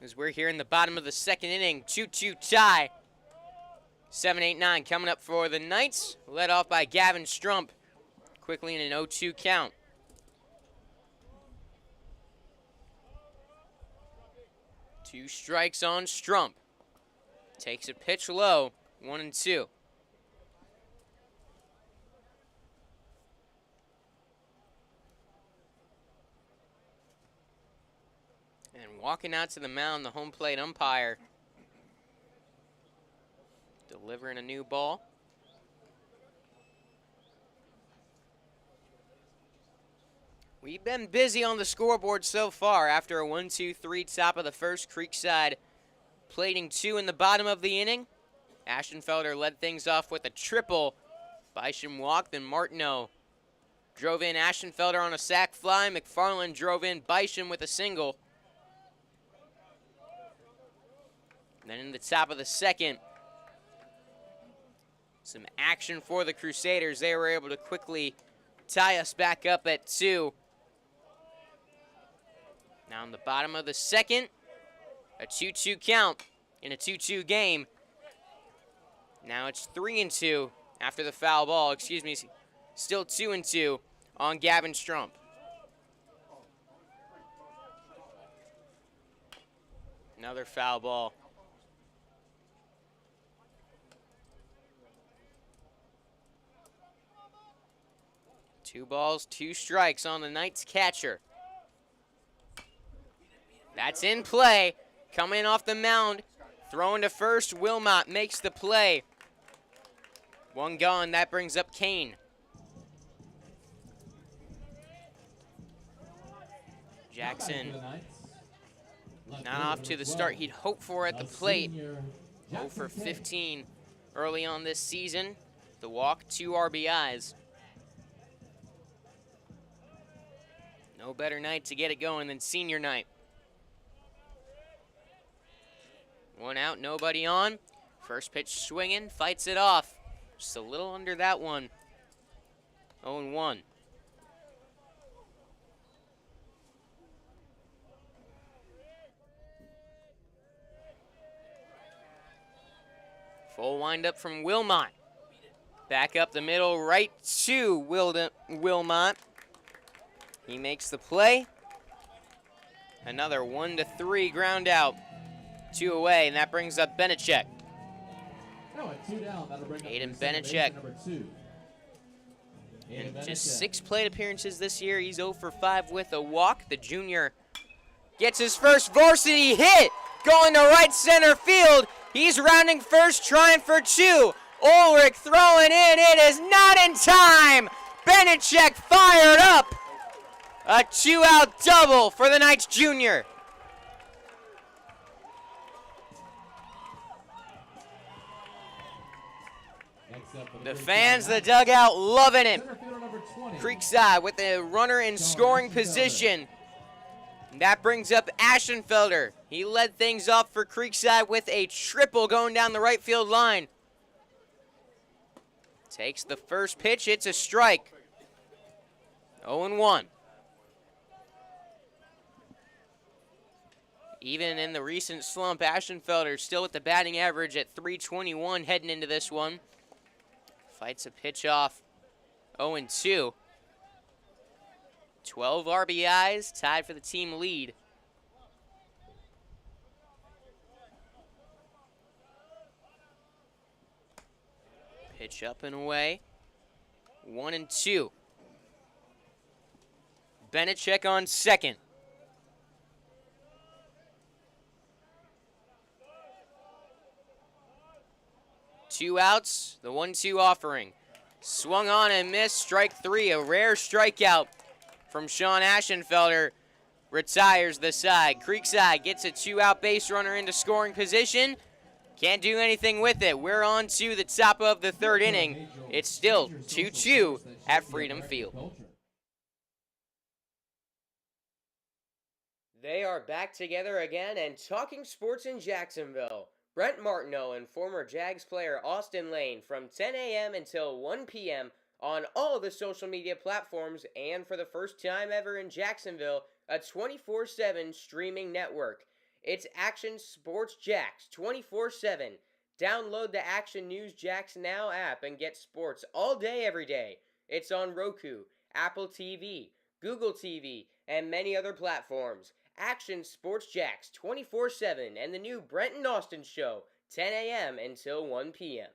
As we're here in the bottom of the second inning, 2-2 tie. 7-8-9 coming up for the Knights, led off by Gavin Strump, quickly in an 0-2 count. Two strikes on Strump. Takes a pitch low, 1-2. And walking out to the mound, the home plate umpire delivering a new ball. We've been busy on the scoreboard so far after a 1-2-3 top of the first. Creekside plating 2 in the bottom of the inning. Ashenfelder led things off with a triple. Bisham walked, then Martineau drove in Ashenfelder on a sac fly. McFarland drove in Bisham with a single. Then in the top of the second, some action for the Crusaders. They were able to quickly tie us back up at 2. Now in the bottom of the second, a 2-2 count in a 2-2 game. Now it's 3-2 after the foul ball. Still 2-2 on Gavin Strump. Another foul ball. Two balls, 2 strikes on the Knights catcher. That's in play. Coming off the mound, throwing to first. Wilmot makes the play. 1 gone. That brings up Kane. Jackson not off to the start he'd hoped for at the plate. 0 for 15 early on this season. The walk, 2 RBIs. No better night to get it going than senior night. One out, nobody on. First pitch swinging, fights it off. Just a little under that one. 0-1. Full windup from Wilmot. Back up the middle, right to Wilmot. He makes the play. Another 1-3 ground out. 2 away, and that brings up Benechek. No, at 2 down, that'll bring up Aiden receiver base Benechek. number 2. Aiden In just Benechek. 6 plate appearances this year, he's 0 for 5 with a walk. The junior gets his first varsity hit, going to right center field. He's rounding first, trying for 2. Ulrich throwing in. It is not in time. Benechek fired up. A 2-out double for the Knights junior. Next up for The Creekside fans, the Knights, dugout, loving it. center fielder number 20. Creekside with a runner in scoring position. That brings up Aschenfelder. He led things off for Creekside with a triple going down the right field line. Takes the first pitch. It's a strike. 0-1. Even in the recent slump, Aschenfelder still with the batting average at .321 heading into this one. Fights a pitch off. 0-2. 12 RBIs, tied for the team lead. Pitch up and away. 1-2. Benechek on second. Two outs, the 1-2 offering. Swung on and missed, strike 3, a rare strikeout from Sean Aschenfelder. Retires the side. Creekside gets a 2-out base runner into scoring position. Can't do anything with it. We're on to the top of the 3rd inning. It's still 2-2 at Freedom Field. They are back together again and talking sports in Jacksonville. Brent Martineau and former Jags player Austin Lane from 10 a.m. until 1 p.m. on all the social media platforms, and for the first time ever in Jacksonville, a 24/7 streaming network. It's Action Sports Jacks 24/7. Download the Action News Jacks Now app and get sports all day, every day. It's on Roku, Apple TV, Google TV, and many other platforms. Action Sports Jacks 24/7 and the new Brent and Austin Show, 10 a.m. until 1 p.m.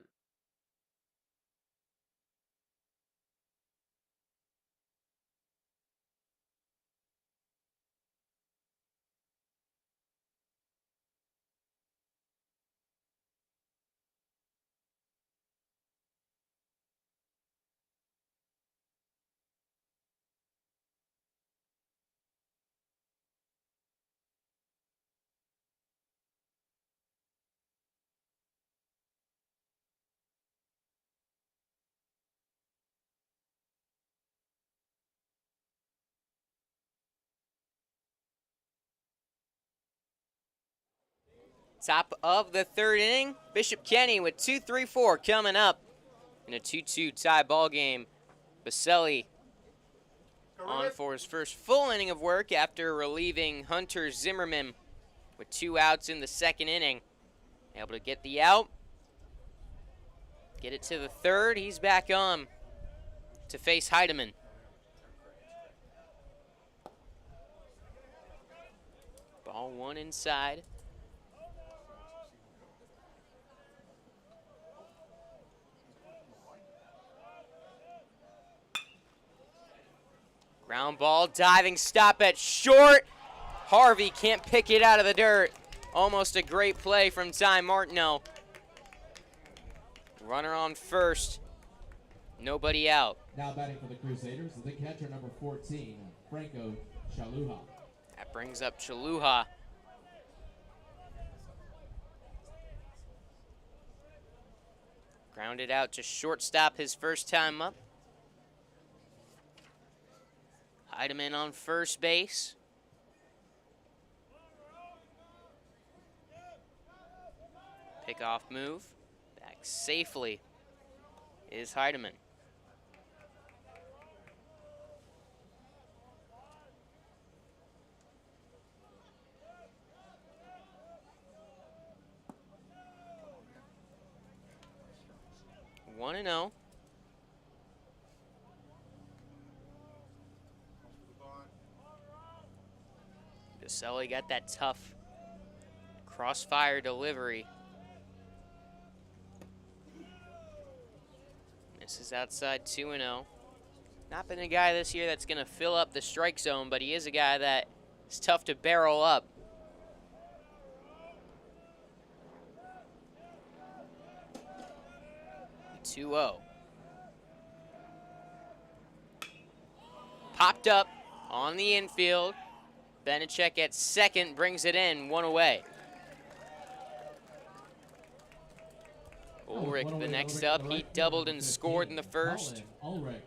Top of the 3rd inning, Bishop Kenny with 2-3-4 coming up in a 2-2 tie ball game. Baselli on for his first full inning of work after relieving Hunter Zimmerman with 2 outs in the 2nd inning. Able to get the out, get it to the 3rd. He's back on to face Heidemann. Ball 1 inside. Ground ball, diving stop at short. Harvey can't pick it out of the dirt. Almost a great play from Ty Martineau. Runner on first. Nobody out. Now batting for the Crusaders is the catcher number 14, Franco Shaluha. That brings up Chaluha. Grounded out to shortstop his first time up. Heidemann on first base. Pickoff move. Back safely is Heidemann. One and 0. Baselli got that tough crossfire delivery. This is outside 2-0. Not been a guy this year that's going to fill up the strike zone, but he is a guy that is tough to barrel up. (2-0). Popped up on the infield. Benechek at second brings it in, one away. Ulrich the next up. He doubled and scored in the first. Ulrich.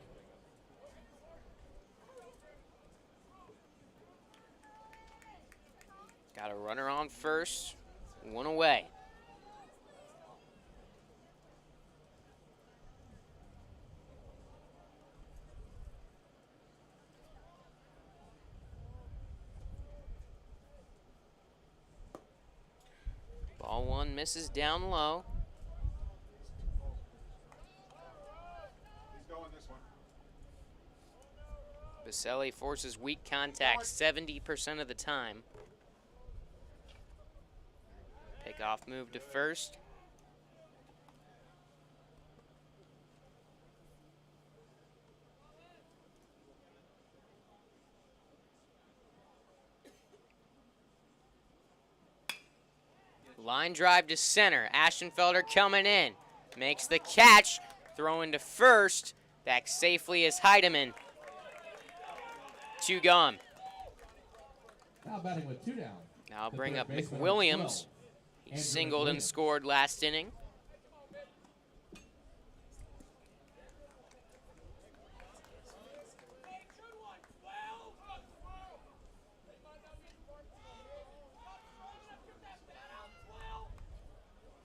Got a runner on first, one away. Ball one misses down low. He's going this one. Baselli forces weak contact 70% of the time. Pickoff move to first. Line drive to center. Aschenfelder coming in. Makes the catch. Throwing to first. Back safely is Heidemann. Two gone. Now batting with 2 down. Now The bring third up baseman, McWilliams. 12. He Andrew singled and McWilliams. scored last inning.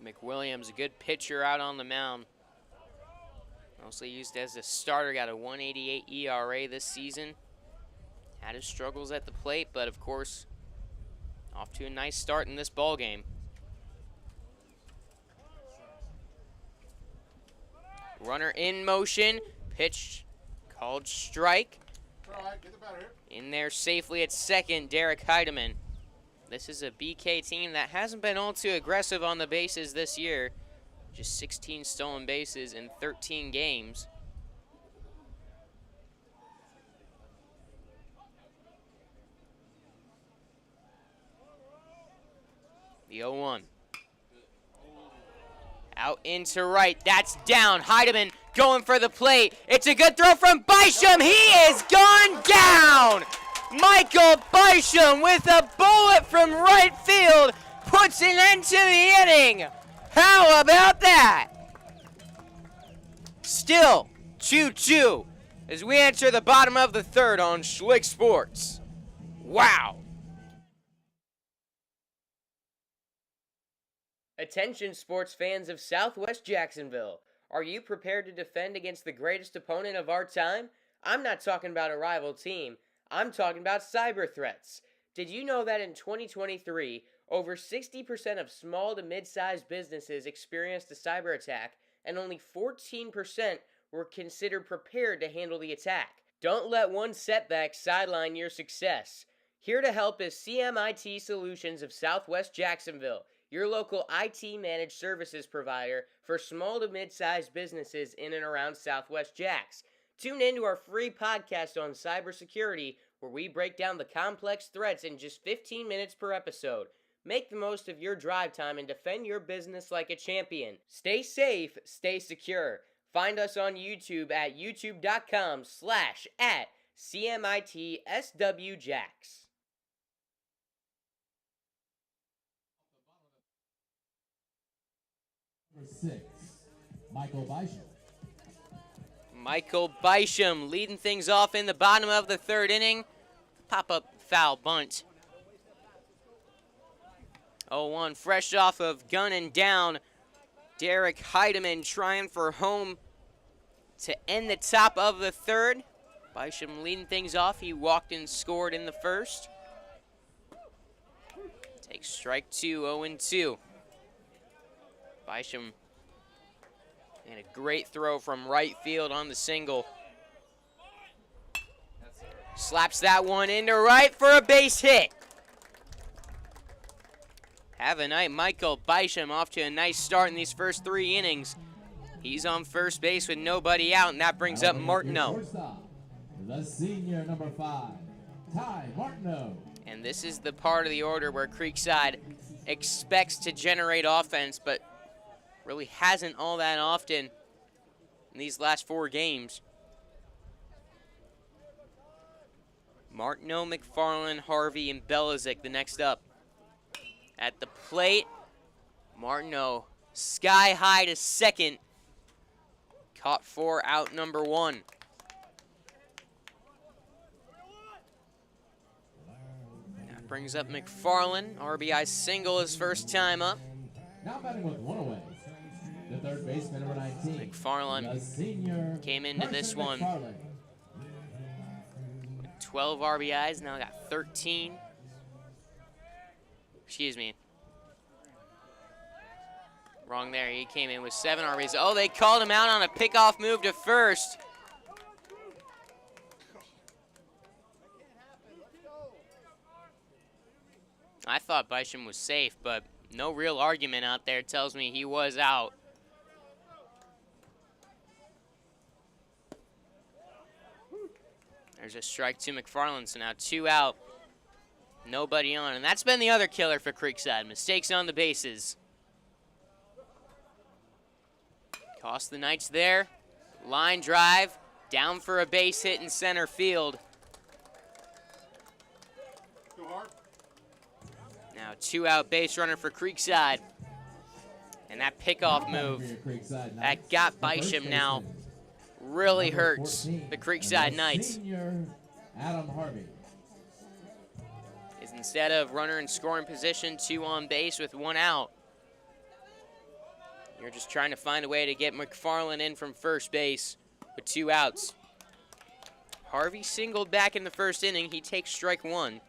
McWilliams, a good pitcher out on the mound. Mostly used as a starter, got a 1.88 ERA this season. Had his struggles at the plate, but of course, off to a nice start in this ball game. Runner in motion, pitch called strike. All right, get the batter here. In there safely at second, Derek Heidemann. This is a BK team that hasn't been all too aggressive on the bases this year. Just 16 stolen bases in 13 games. The 0-1. Out into right. That's down. Heidemann going for the plate. It's a good throw from Bysham. He is gone down. Michael Bysham with a bullet from right field puts an end to the inning. How about that? Still 2-2 as we enter the bottom of the third on Schlick Sports. Wow. Attention sports fans of Southwest Jacksonville. Are you prepared to defend against the greatest opponent of our time? I'm not talking about a rival team. I'm talking about cyber threats. Did you know that in 2023, over 60% of small to mid-sized businesses experienced a cyber attack, and only 14% were considered prepared to handle the attack? Don't let one setback sideline your success. Here to help is CMIT Solutions of Southwest Jacksonville, your local IT managed services provider for small to mid-sized businesses in and around Southwest Jacks. Tune in to our free podcast on cybersecurity, where we break down the complex threats in just 15 minutes per episode. Make the most of your drive time and defend your business like a champion. Stay safe, stay secure. Find us on YouTube at youtube.com/@CMITSWJacks. Number 6, Michael Bysham. Michael Bysham leading things off in the bottom of the third inning. Pop-up foul bunt. 0-1, fresh off of gun and down. Derek Heidemann trying for home to end the top of the third. Bysham leading things off. He walked and scored in the first. Takes strike two, 0-2. Bysham and a great throw from right field on the single. Slaps that one into right for a base hit. Have a night, Michael Bysham, off to a nice start in these first 3 innings. He's on first base with nobody out, and that brings up Martineau. The senior, number 5, Ty Martineau. And this is the part of the order where Creekside expects to generate offense, but really hasn't all that often in these last 4 games. Martineau, McFarland, Harvey, and Belizik the next up. At the plate, Martineau sky high to second. Caught for out number 1. That brings up McFarland. RBI single his first time up. Now batting with 1 away. The third baseman, number 19. McFarland the senior, came into this one. McFarland. 12 RBIs, now got 13. Excuse me. Wrong there, he came in with 7 RBIs. Oh, they called him out on a pickoff move to first. I thought Bysham was safe, but no real argument out there tells me he was out. There's a strike to McFarland, so now 2 out. Nobody on, and that's been the other killer for Creekside. Mistakes on the bases. Cost the Knights there. Line drive, down for a base hit in center field. Too hard. Now 2 out base runner for Creekside. And that pickoff move, that got Bysham now, really hurts the Creekside Knights. Senior, Adam Harvey. Is instead of runner in scoring position, 2 on base with 1 out. You're just trying to find a way to get McFarland in from first base with 2 outs. Harvey singled back in the first inning. He takes strike 1.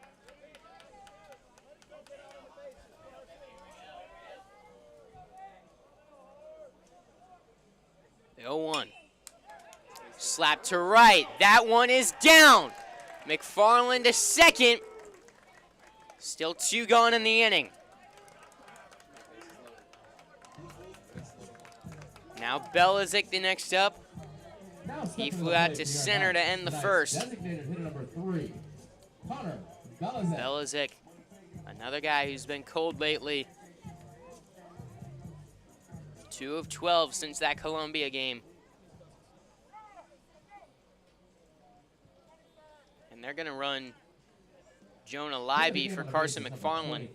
The 0-1. Slap to right. That one is down. McFarland to second. Still 2 gone in the inning. Now Belizik the next up. He flew out to center to end the first. Designated hitter number 3, Connor Belizik. Belizik, another guy who's been cold lately. 2 of 12 since that Columbia game. And they're going to run Jonah Libby for Carson McFarland.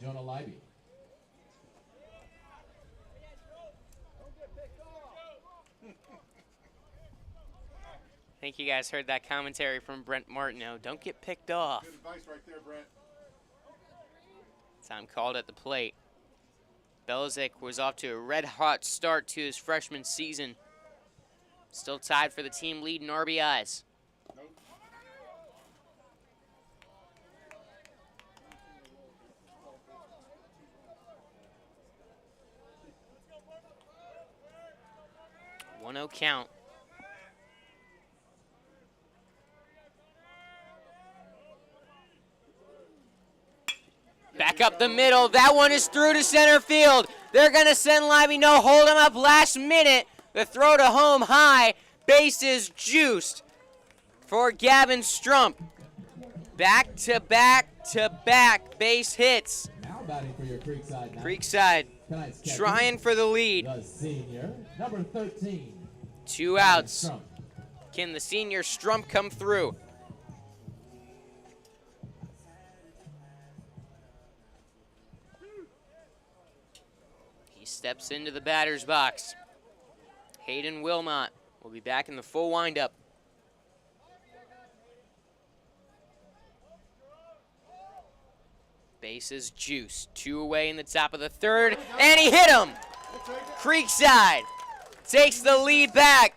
Jonah Libby. I think you guys heard that commentary from Brent Martineau. Don't get picked off. Good advice right there, Brent. Time called at the plate. Belizik was off to a red-hot start to his freshman season. Still tied for the team lead in RBIs. Nope. 1-0 count. Back up the middle. That one is through to center field. They're going to send Libby. No, hold him up last minute. The throw to home high. Bases juiced for Gavin Strump. Back to back to back base hits. Now batting for your Creekside Knights. Creekside Tonight's trying for the lead. the senior, number 13. 2 outs. Strump. Can the senior Strump come through? He steps into the batter's box. Hayden Wilmot We'll be back in the full windup. Bases juice. 2 away in the top of the third, and he hit him! Creekside takes the lead back.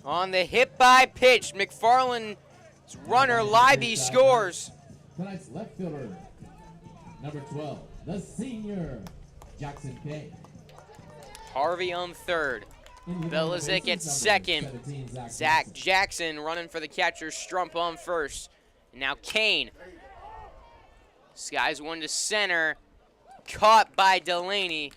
On the hit by pitch, McFarland's runner, Libby, scores. Tonight's left fielder, number 12, the senior, Jackson K. Harvey on third. Belizick at second. Zach Jackson running for the catcher, Strump on first. And now Kane. Skies one to center. Caught by Delaney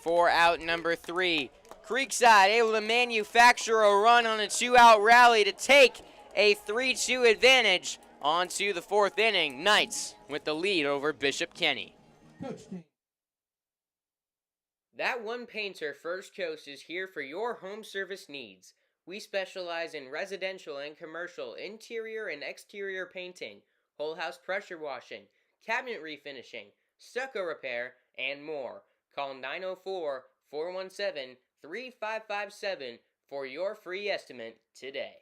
for out number 3. Creekside able to manufacture a run on a 2-out rally to take a 3-2 advantage onto the 4th inning. Knights with the lead over Bishop Kenny. That One Painter First Coast is here for your home service needs. We specialize in residential and commercial interior and exterior painting, whole house pressure washing, cabinet refinishing, stucco repair, and more. Call 904-417-3557 for your free estimate today.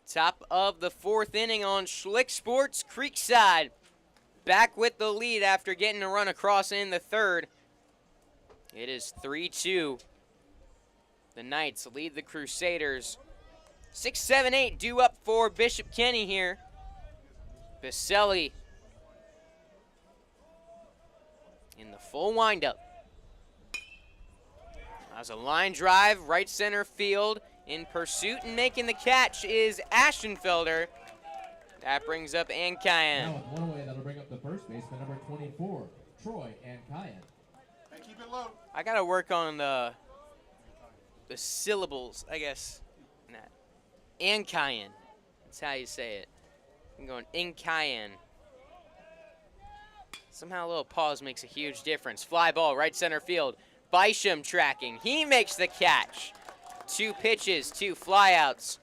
Top of the 4th inning on Schlick Sports. Creekside back with the lead after getting a run across in the 3rd. It is 3-2. The Knights lead the Crusaders. 6, 7, 8 due up for Bishop Kenny here. Baselli in the full windup. As a line drive, right center field. In pursuit and making the catch is Ashenfelder. That brings up Ankayan. Now with one away, that'll bring up the first baseman, number 24, Troy Ankayan. Hey, keep it low. I gotta work on the syllables, I guess. Nah. Ankayan. That's how you say it. I'm going Ankayan. Somehow a little pause makes a huge difference. Fly ball, right center field. Bisham tracking. He makes the catch. 2 pitches, 2 flyouts.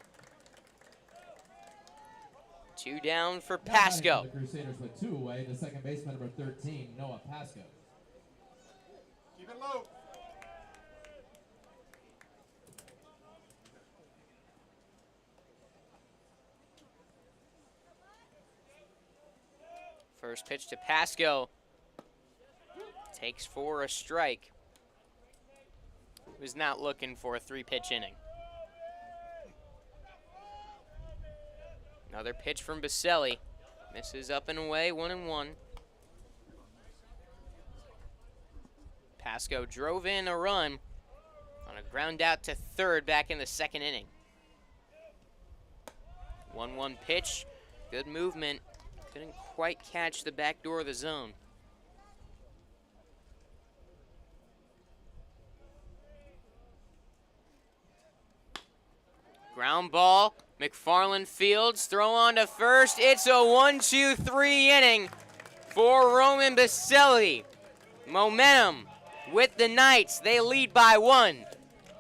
2 down for Pasco. The Crusaders with 2 away. The second baseman, number 13, Noah Pasco. Keep it low. First pitch to Pasco. Takes for a strike. Was not looking for a 3-pitch inning. Another pitch from Baselli. Misses up and away, 1-1. Pasco drove in a run on a ground out to third back in the 2nd inning. 1-1 pitch. Good movement. Couldn't quite catch the back door of the zone. Ground ball, McFarland fields, throw on to first. It's a 1-2-3 inning for Roman Baselli. Momentum with the Knights. They lead by 1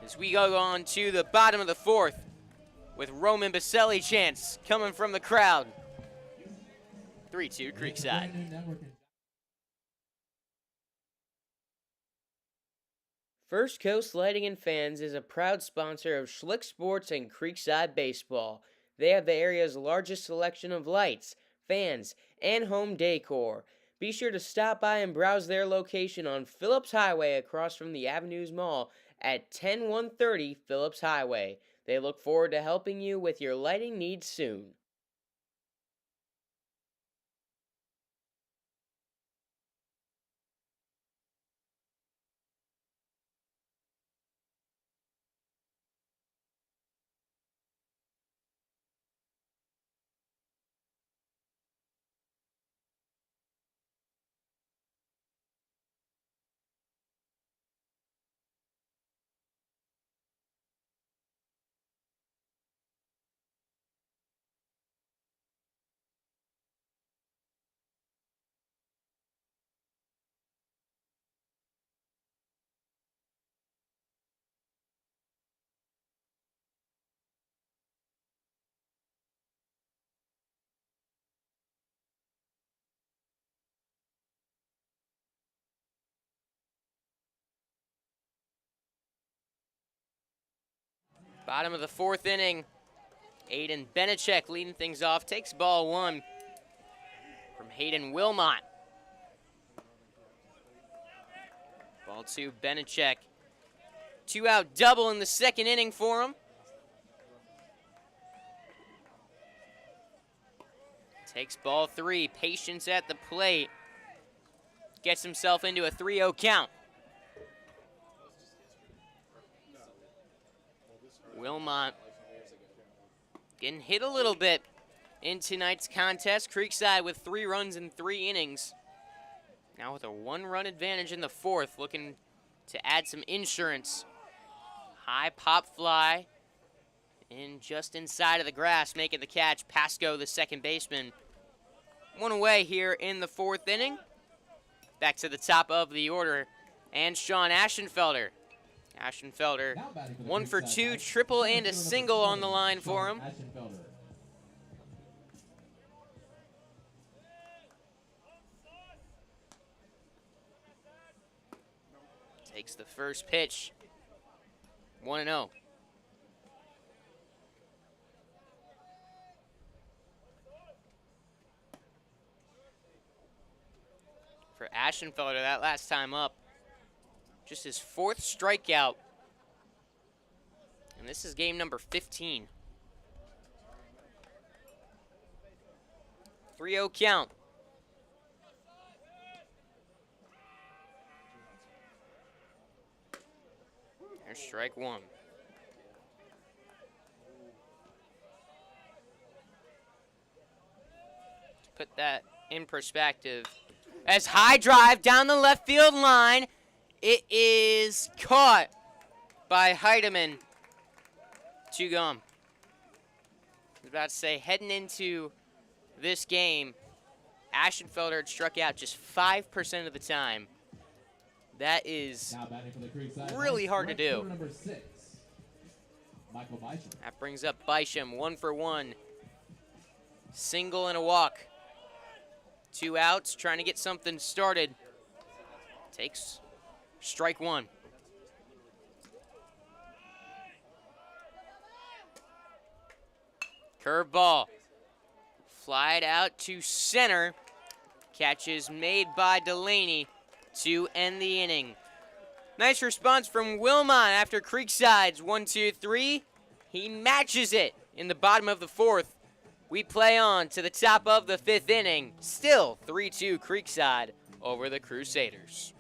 as we go on to the bottom of the 4th with Roman Baselli chants coming from the crowd. 3-2 Creekside. First Coast Lighting and Fans is a proud sponsor of Schlick Sports and Creekside Baseball. They have the area's largest selection of lights, fans, and home decor. Be sure to stop by and browse their location on Phillips Highway across from the Avenues Mall at 10130 Phillips Highway. They look forward to helping you with your lighting needs soon. Bottom of the 4th inning. Aiden Benechek leading things off. Takes ball 1 from Hayden Wilmot. Ball 2, Benechek. 2-out double in the 2nd inning for him. Takes ball 3. Patience at the plate. Gets himself into a 3-0 count. Wilmot getting hit a little bit in tonight's contest. Creekside with 3 runs in 3 innings. Now with a 1-run advantage in the 4th, looking to add some insurance. High pop fly in just inside of the grass, making the catch. Pasco, the second baseman. 1 away here in the 4th inning. Back to the top of the order, and Sean Aschenfelder. Aschenfelder, 1 for 2, triple and a single on the line for him. Takes the first pitch. 1-0. For Aschenfelder, that last time up, just his 4th strikeout. And this is game number 15. 3-0 count. There's strike 1. To put that in perspective, as high drive down the left field line, it is caught by Heidemann. 2 gone. I was about to say, heading into this game, Aschenfelder had struck out just 5% of the time. That is really hard to do. That brings up Bysham, 1 for 1. Single and a walk. 2 outs, trying to get something started. Takes strike 1. Curveball. Flied out to center. Catch is made by Delaney to end the inning. Nice response from Wilmot after Creekside's 1-2-3. He matches it in the bottom of the 4th. We play on to the top of the 5th inning. Still 3-2 Creekside over the Crusaders.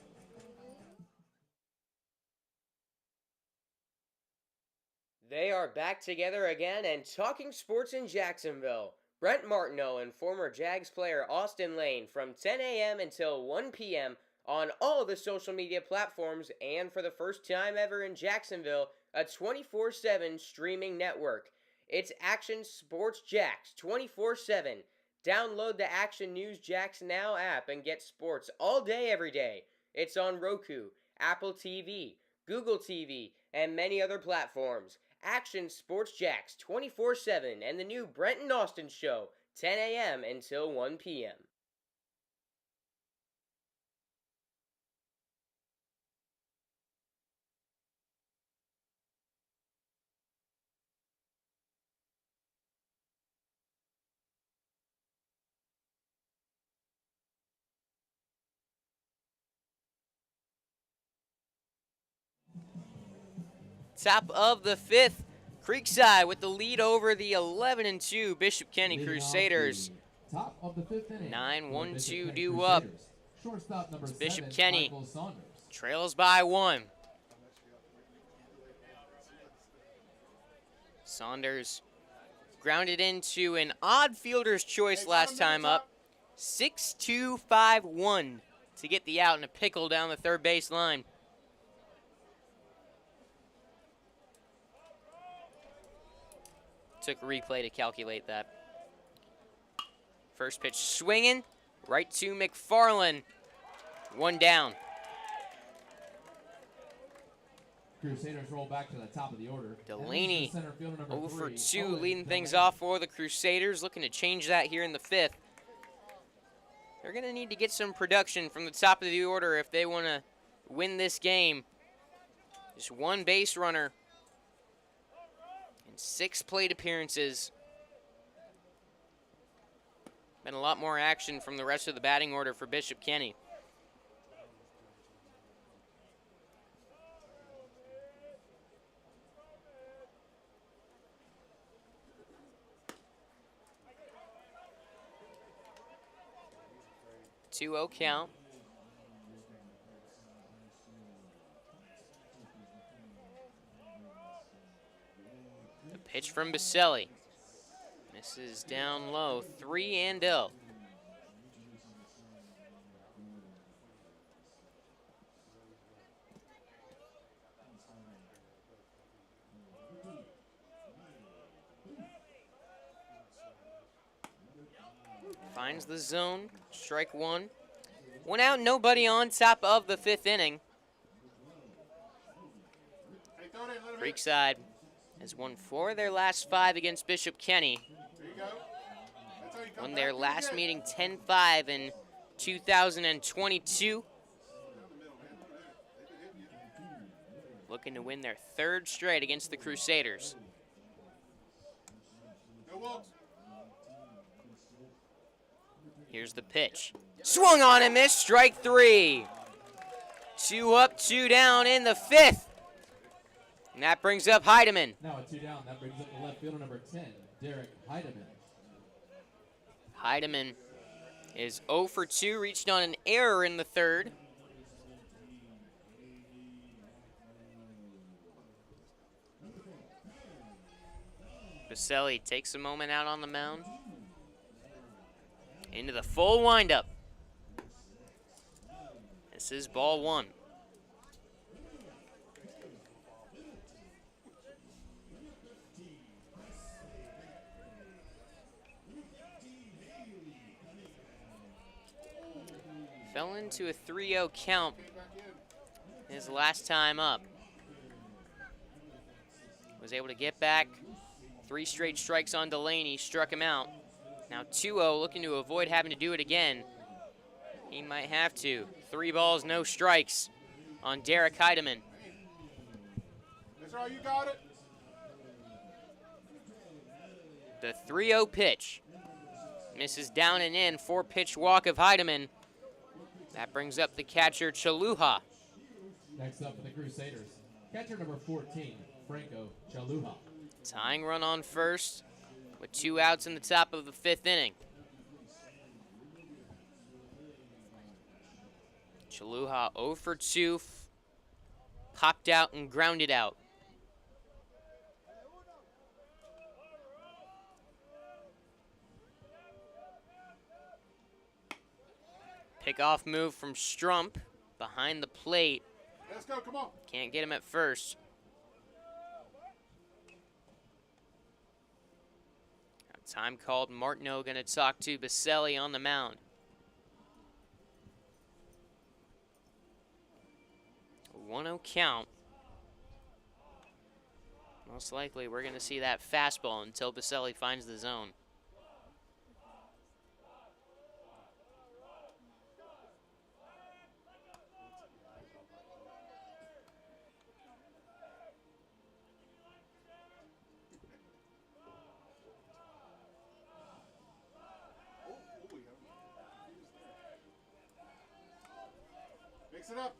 They are back together again and talking sports in Jacksonville. Brent Martineau and former Jags player Austin Lane from 10 a.m. until 1 p.m. on all the social media platforms, and for the first time ever in Jacksonville, a 24/7 streaming network. It's Action Sports Jacks 24/7. Download the Action News Jacks Now app and get sports all day, every day. It's on Roku, Apple TV, Google TV, and many other platforms. Action Sports Jacks 24/7 and the new Brent and Austin Show, 10 a.m. until 1 p.m. Top of the fifth, Creekside with the lead over the 11-2 Bishop Kenny Leading off Crusaders. the top of the fifth inning. 9-1-2 due up. Shortstop number Bishop 7, Kenny Michael Saunders. trails by 1. Saunders grounded into an odd fielder's choice last time up. 6-2-5-1 to get the out and a pickle down the third base line. Took a replay to calculate that. First pitch swinging, right to McFarland. 1 down. Crusaders roll back to the top of the order. Delaney, Center fielder number 0 for 3, 2, Owen leading things Delaney. off for the Crusaders, looking to change that here in the 5th. They're going to need to get some production from the top of the order if they want to win this game. Just 1 base runner and 6 plate appearances. Been a lot more action from the rest of the batting order for Bishop Kenny. Two-0 count. The pitch from Baselli. Misses down low. 3-0. Finds the zone. Strike 1. 1 out, nobody on, top of the 5th inning. Hey, throw it in, let him hit. Creekside has won 4 of their last 5 against Bishop Kenny. There you go. That's how you come Won back their to the last game. meeting 10-5 in 2022. Looking to win their 3rd straight against the Crusaders. Go Wolves. Here's the pitch. Swung on and missed, strike 3. 2 up, 2 down in the 5th. And that brings up Heidemann. Now a 2 down. That brings up the left fielder number 10, Derek Heidemann. Heidemann is 0 for 2, reached on an error in the 3rd. Baselli takes a moment out on the mound. Into the full windup. This is ball 1. Fell into a 3-0 count his last time up. Was able to get back. 3 straight strikes on Delaney, struck him out. Now 2-0, looking to avoid having to do it again. He might have to. 3 balls, no strikes on Derek Heidemann. That's all, you got it. The 3-0 pitch. Misses down and in, 4-pitch walk of Heidemann. That brings up the catcher, Chaluha. Next up for the Crusaders, catcher number 14, Franco Chaluha. Tying run on first with 2 outs in the top of the 5th inning. Chaluha 0 for 2, popped out and grounded out. Pickoff move from Strump behind the plate. Let's go, come on. Can't get him at first. Time called. Martineau going to talk to Baselli on the mound. 1-0 count. Most likely we're going to see that fastball until Baselli finds the zone. Mix it up.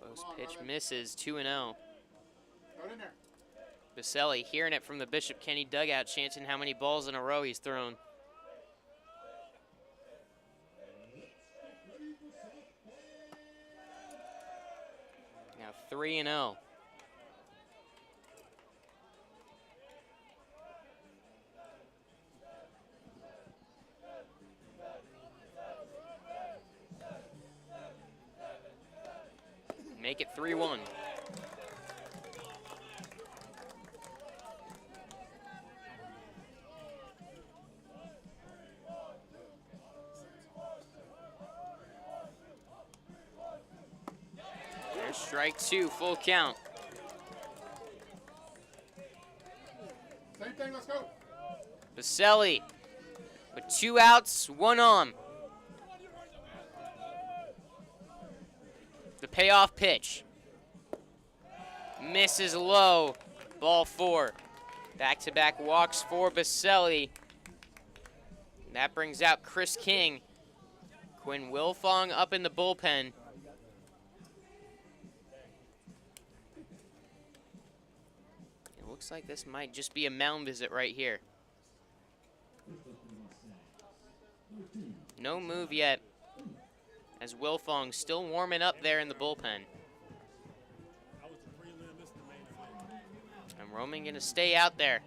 Close pitch misses, 2-0. Throw it in there. Baselli hearing it from the Bishop Kenny dugout, chanting how many balls in a row he's thrown. Now 3-0. Make it 3-1. There's strike 2, full count. Same thing, let's go. Baselli with 2 outs, 1 on. The payoff pitch. Misses low. Ball 4. Back-to-back walks for Baselli. That brings out Chris King. Quinn Wilfong up in the bullpen. It looks like this might just be a mound visit right here. No move yet, as Wilfong still warming up there in the bullpen. And Roman gonna stay out there.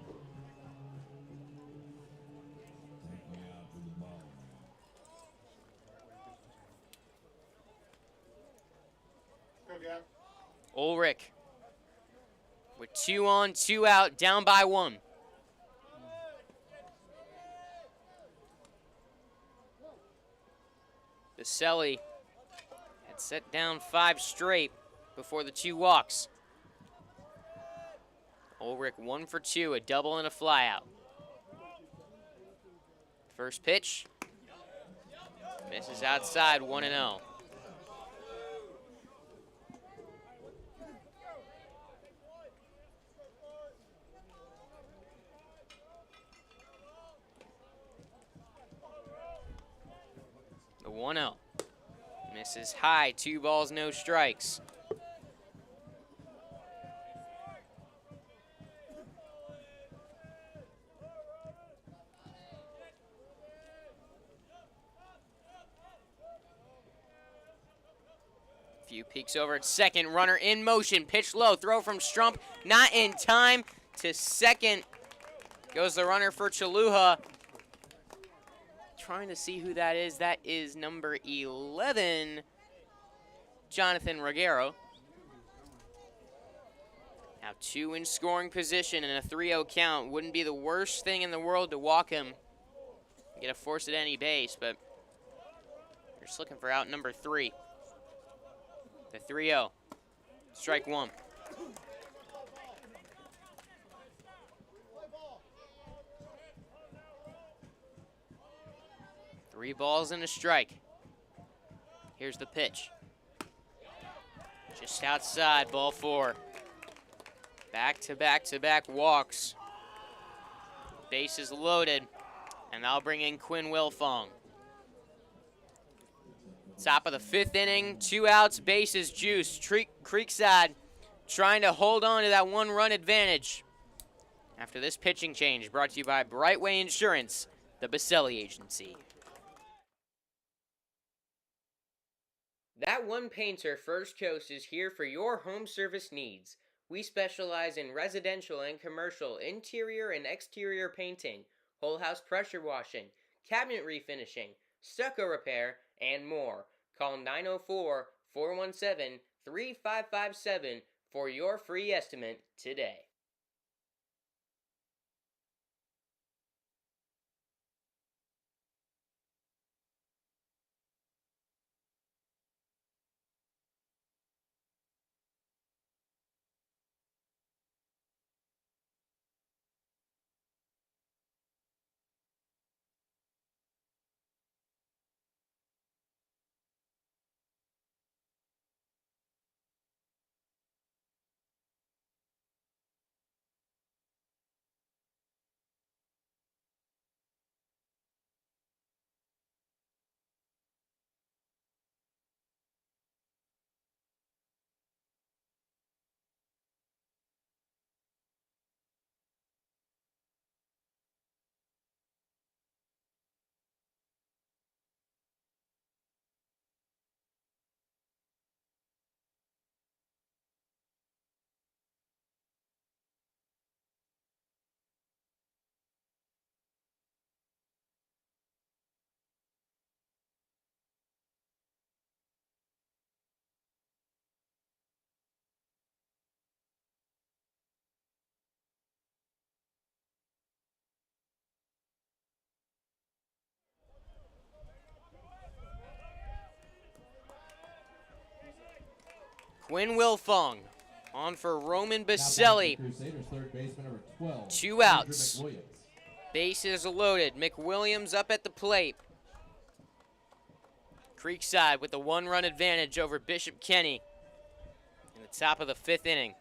Go, Gab. Ulrich with 2 on, 2 out, down by 1. Baselli had set down 5 straight before the 2 walks. Ulrich 1 for 2, a double and a flyout. First pitch. Misses outside, 1-0. The 1-0. Misses high, 2 balls, no strikes. Few peeks over at second, runner in motion, pitch low, throw from Strump, not in time. To second goes the runner for Chaluha. Trying to see who that is. That is number 11, Jonathan Ruggiero. Now 2 in scoring position and a 3-0 count. Wouldn't be the worst thing in the world to walk him. Get a force at any base, but you're just looking for out number 3. The 3-0. Strike 1. Three balls and a strike. Here's the pitch. Just outside, ball 4. Back-to-back-to-back walks. Base is loaded, and I'll bring in Quinn Wilfong. Top of the 5th inning, 2 outs, bases juiced. Creekside trying to hold on to that 1-run advantage. After this pitching change, brought to you by Brightway Insurance, the Baselli Agency. That One Painter First Coast is here for your home service needs. We specialize in residential and commercial interior and exterior painting, whole house pressure washing, cabinet refinishing, stucco repair, and more. Call 904-417-3557 for your free estimate today. Quinn Wilfong on for Roman Baselli. Crusaders third baseman number 12. 2 outs. Andrew McWilliams. Bases loaded. McWilliams up at the plate. Creekside with a 1-run advantage over Bishop Kenny in the top of the 5th inning.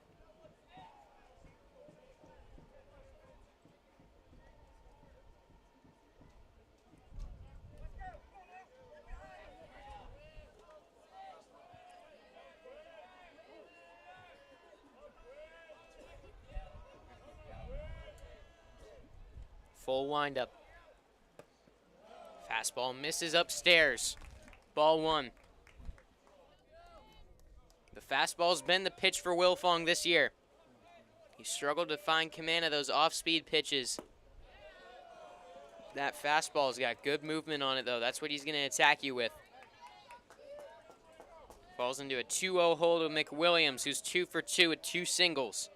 Full windup. Fastball misses upstairs. Ball 1. The fastball's been the pitch for Wilfong this year. He struggled to find command of those off-speed pitches. That fastball's got good movement on it, though. That's what he's going to attack you with. Falls into a 2-0 hold of McWilliams, who's 2 for 2 with 2 singles.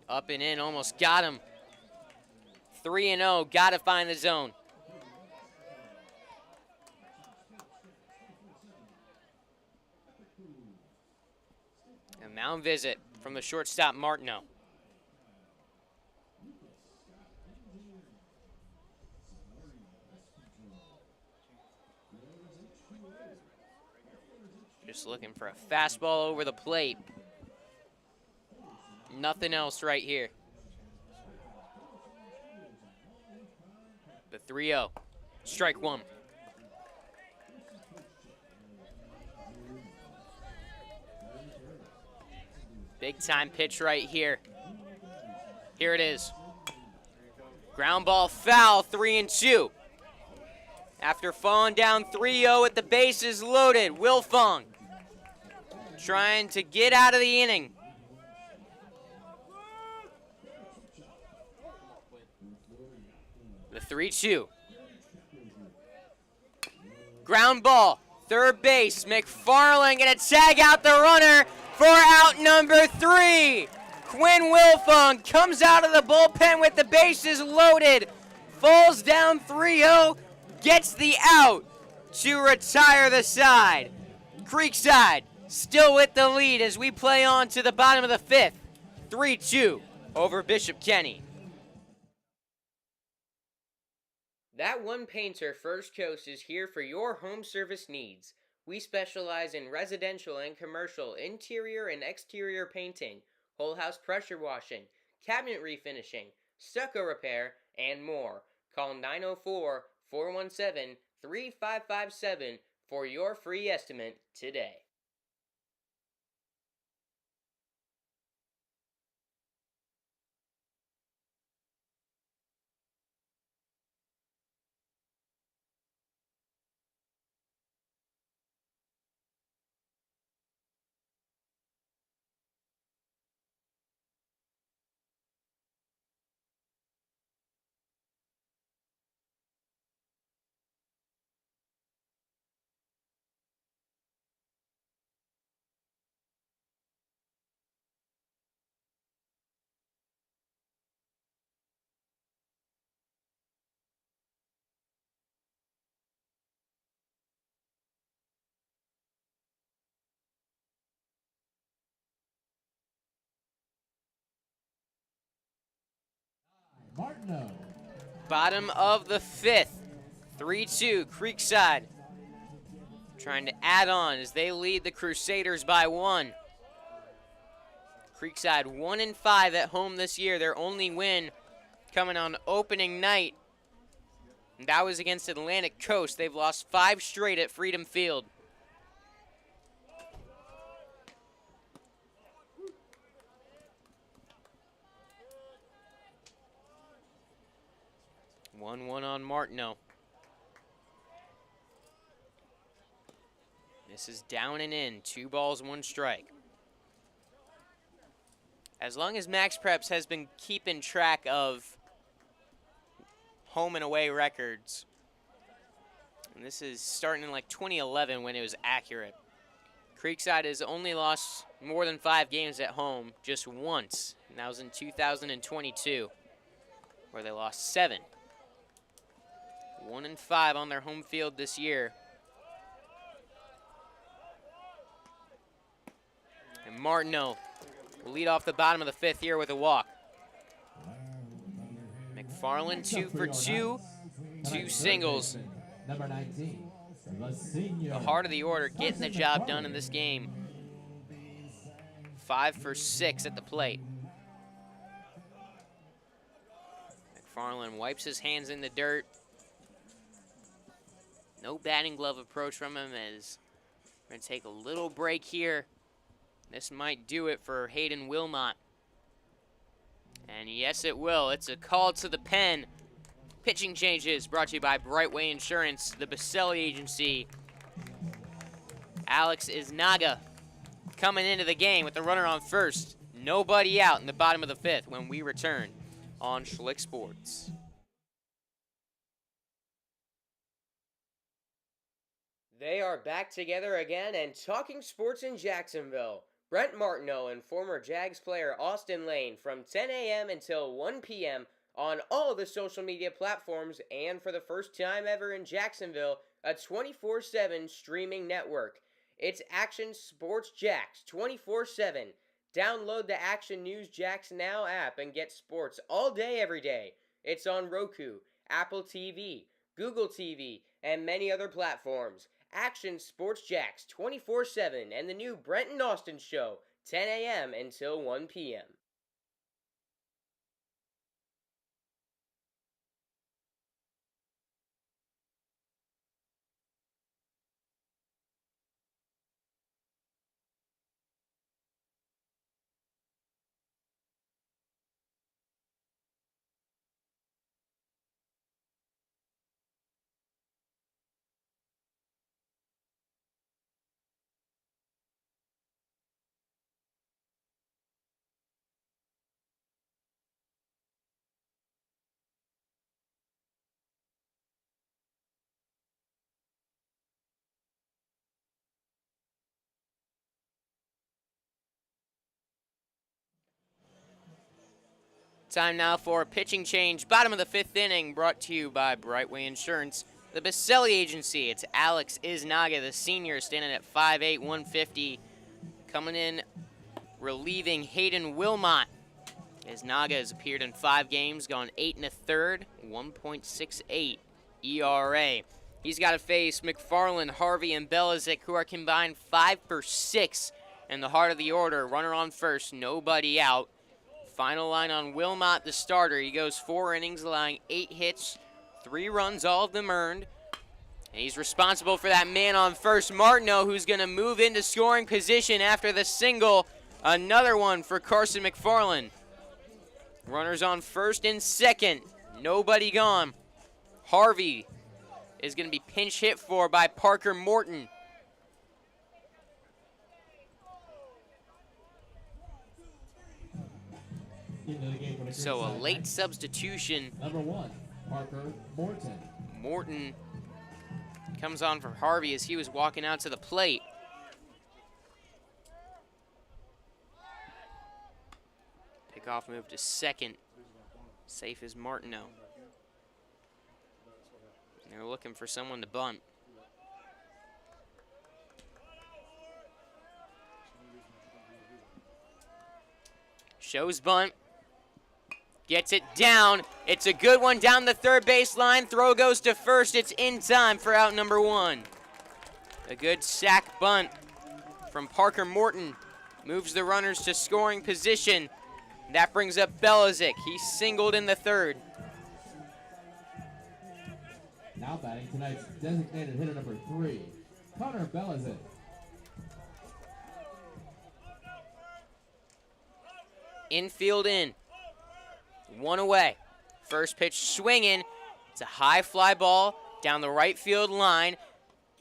Up and in, almost got him. 3-0, got to find the zone. A mound visit from the shortstop, Martineau. Just looking for a fastball over the plate. Nothing else right here. The 3-0. Strike 1. Big time pitch right here. Here it is. Ground ball foul, 3-2. After falling down 3-0 with the bases loaded, Wilfong trying to get out of the inning. The 3-2. Ground ball, third base. McFarland gonna tag out the runner for out number 3. Quinn Wilfong comes out of the bullpen with the bases loaded. Falls down 3-0, gets the out to retire the side. Creekside still with the lead as we play on to the bottom of the 5th. 3-2 over Bishop Kenny. That One Painter First Coast is here for your home service needs. We specialize in residential and commercial interior and exterior painting, whole house pressure washing, cabinet refinishing, stucco repair, and more. Call 904-417-3557 for your free estimate today. Martineau. Bottom of the 5th. 3-2, Creekside. Trying to add on as they lead the Crusaders by 1. Creekside 1-5 at home this year. Their only win coming on opening night. And that was against Atlantic Coast. They've lost 5 straight at Freedom Field. One on Martineau. This is down and in. 2 balls, 1 strike. As long as Max Preps has been keeping track of home and away records, and this is starting in like 2011 when it was accurate, Creekside has only lost more than 5 games at home just once, and that was in 2022, where they lost 7. 1-5 on their home field this year. And Martineau will lead off the bottom of the 5th here with a walk. McFarland 2 for 2, 2 singles. Number 19, the senior. The heart of the order getting the job done in this game. 5 for 6 at the plate. McFarland wipes his hands in the dirt. No batting glove approach from him as we're going to take a little break here. This might do it for Hayden Wilmot. And yes, it will. It's a call to the pen. Pitching changes brought to you by Brightway Insurance, the Baselli Agency. Alex Iznaga coming into the game with the runner on first. Nobody out in the bottom of the 5th when we return on Schlick Sports. They are back together again and talking sports in Jacksonville. Brent Martineau and former Jags player Austin Lane from 10 a.m. until 1 p.m. on all the social media platforms, and for the first time ever in Jacksonville, a 24/7 streaming network. It's Action Sports Jacks 24/7. Download the Action News Jacks Now app and get sports all day, every day. It's on Roku, Apple TV, Google TV, and many other platforms. Action Sports Jacks 24/7 and the new Brent and Austin Show, 10 a.m. until 1 p.m. Time now for a pitching change. Bottom of the 5th inning, brought to you by Brightway Insurance, the Baselli Agency. It's Alex Iznaga, the senior, standing at 5'8", 150. Coming in, relieving Hayden Wilmot. Iznaga has appeared in 5 games, gone 8 1/3, 1.68 ERA. He's got to face McFarland, Harvey, and Belizik, who are combined 5 for 6 in the heart of the order. Runner on first, nobody out. Final line on Wilmot, the starter. He goes 4 innings, allowing 8 hits, 3 runs, all of them earned. And he's responsible for that man on first, Martineau, who's going to move into scoring position after the single. Another one for Carson McFarland. Runners on first and second. Nobody gone. Harvey is going to be pinch hit for by Parker Morton. So a late substitution. Number 1, Parker Morton. Morton comes on for Harvey as he was walking out to the plate. Pickoff move to second. Safe as Martineau. They're looking for someone to bunt. Shows bunt. Gets it down. It's a good one down the third baseline. Throw goes to first. It's in time for out number 1. A good sack bunt from Parker Morton moves the runners to scoring position. That brings up Belizik. He singled in the third. Now batting tonight's designated hitter number 3, Connor Belizik. Infield in. 1 away. First pitch swinging. It's a high fly ball down the right field line.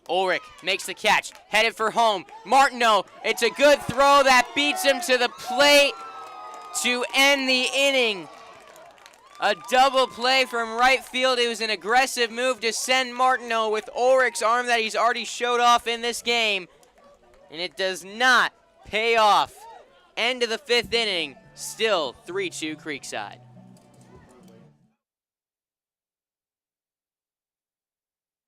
Ulrich makes the catch. Headed for home. Martineau. It's a good throw that beats him to the plate to end the inning. A double play from right field. It was an aggressive move to send Martineau with Ulrich's arm that he's already showed off in this game. And it does not pay off. End of the 5th inning. Still 3-2 Creekside.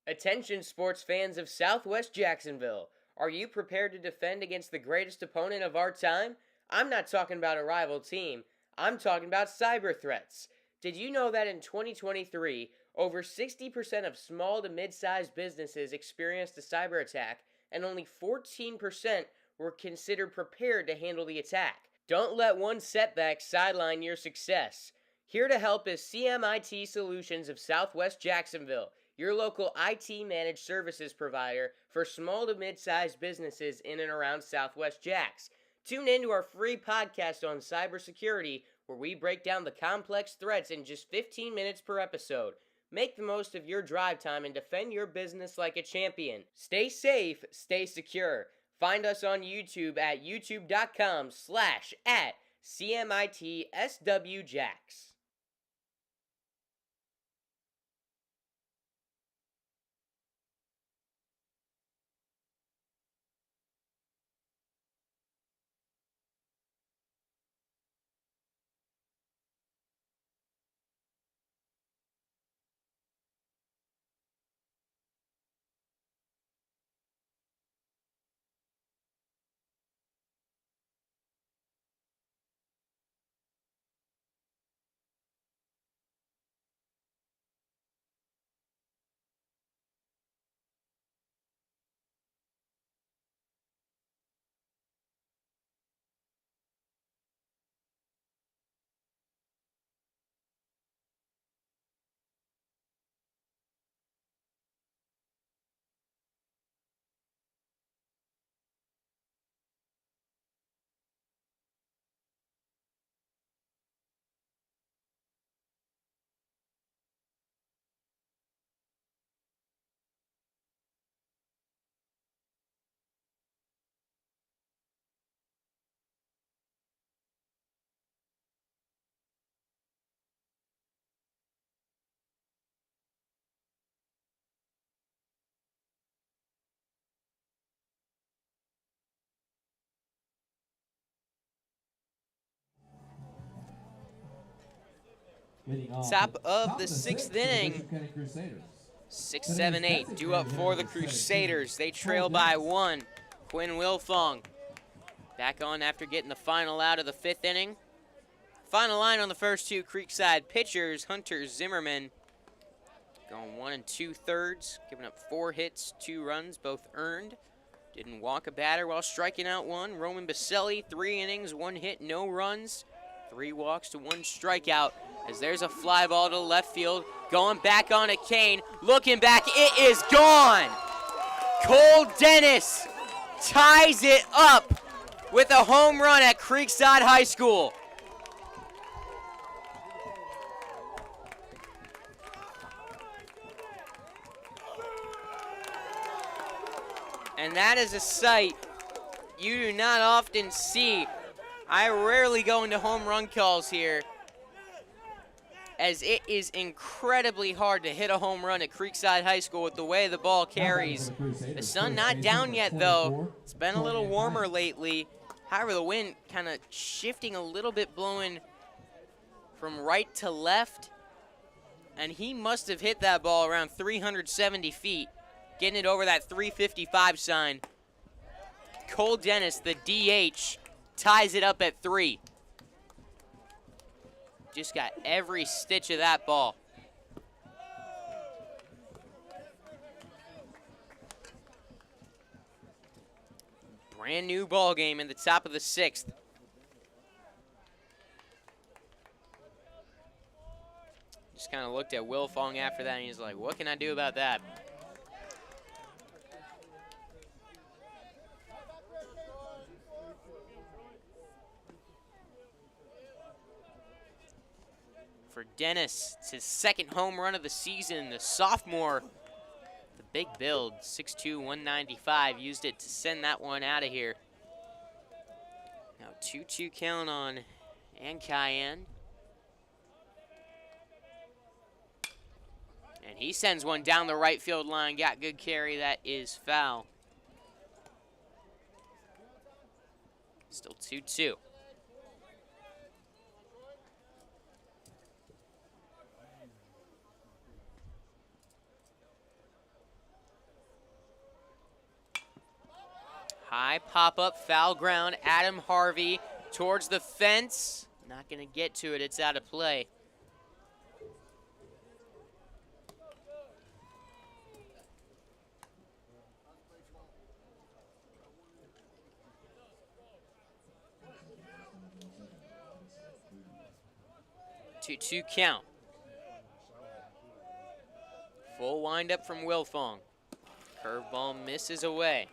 Attention sports fans of Southwest Jacksonville. Are you prepared to defend against the greatest opponent of our time? I'm not talking about a rival team. I'm talking about cyber threats. Did you know that in 2023, over 60% of small to mid-sized businesses experienced a cyber attack, and only 14% were considered prepared to handle the attack? Don't let one setback sideline your success. Here to help is CMIT Solutions of Southwest Jacksonville, your local IT managed services provider for small to mid-sized businesses in and around Southwest Jacks. Tune in to our free podcast on cybersecurity, where we break down the complex threats in just 15 minutes per episode. Make the most of your drive time and defend your business like a champion. Stay safe, stay secure. Find us on YouTube at youtube.com/@CMITSWJacks. Top of the 6th inning. 6, 7, 8. Due up for the Crusaders. They trail by 1. Quinn Wilfong back on after getting the final out of the 5th inning. Final line on the first 2 Creekside pitchers. Hunter Zimmerman going 1 2/3, giving up 4 hits, 2 runs, both earned. Didn't walk a batter while striking out 1. Roman Baselli, 3 innings, 1 hit, no runs. 3 walks to 1 strikeout, as there's a fly ball to left field. Going back on a Kane, looking back, it is gone! Cole Dennis ties it up with a home run at Creekside High School. And that is a sight you do not often see. I rarely go into home run calls here, as it is incredibly hard to hit a home run at Creekside High School with the way the ball carries. The sun not down yet, though. It's been a little warmer lately. However, the wind kind of shifting a little bit, blowing from right to left. And he must have hit that ball around 370 feet, getting it over that 355 sign. Cole Dennis, the DH, ties it up at 3. just got every stitch of that ball. Brand new ball game in the top of the 6th. Just kind of looked at Wilfong after that, and he's like, what can I do about that? For Dennis, it's his 2nd home run of the season. The sophomore, the big build, 6'2", 195, used it to send that one out of here. Now 2-2 count on and Cayenne. And he sends one down the right field line. Got good carry. That is foul. Still 2-2. High pop-up, foul ground. Adam Harvey towards the fence. Not going to get to it. It's out of play. Two count. Full windup from Wilfong. Curveball misses away.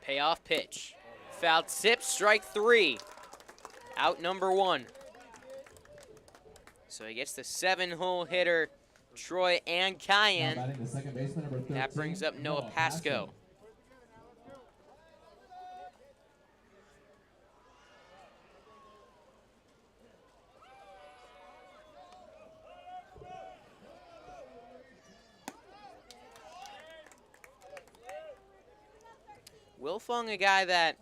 Payoff pitch. Foul tip, strike 3. Out number 1. So he gets the 7-hole hitter, Troy and Cayenne. Batting the second baseman, number 13, That brings up Noah Pasco. Wilfong, a guy that,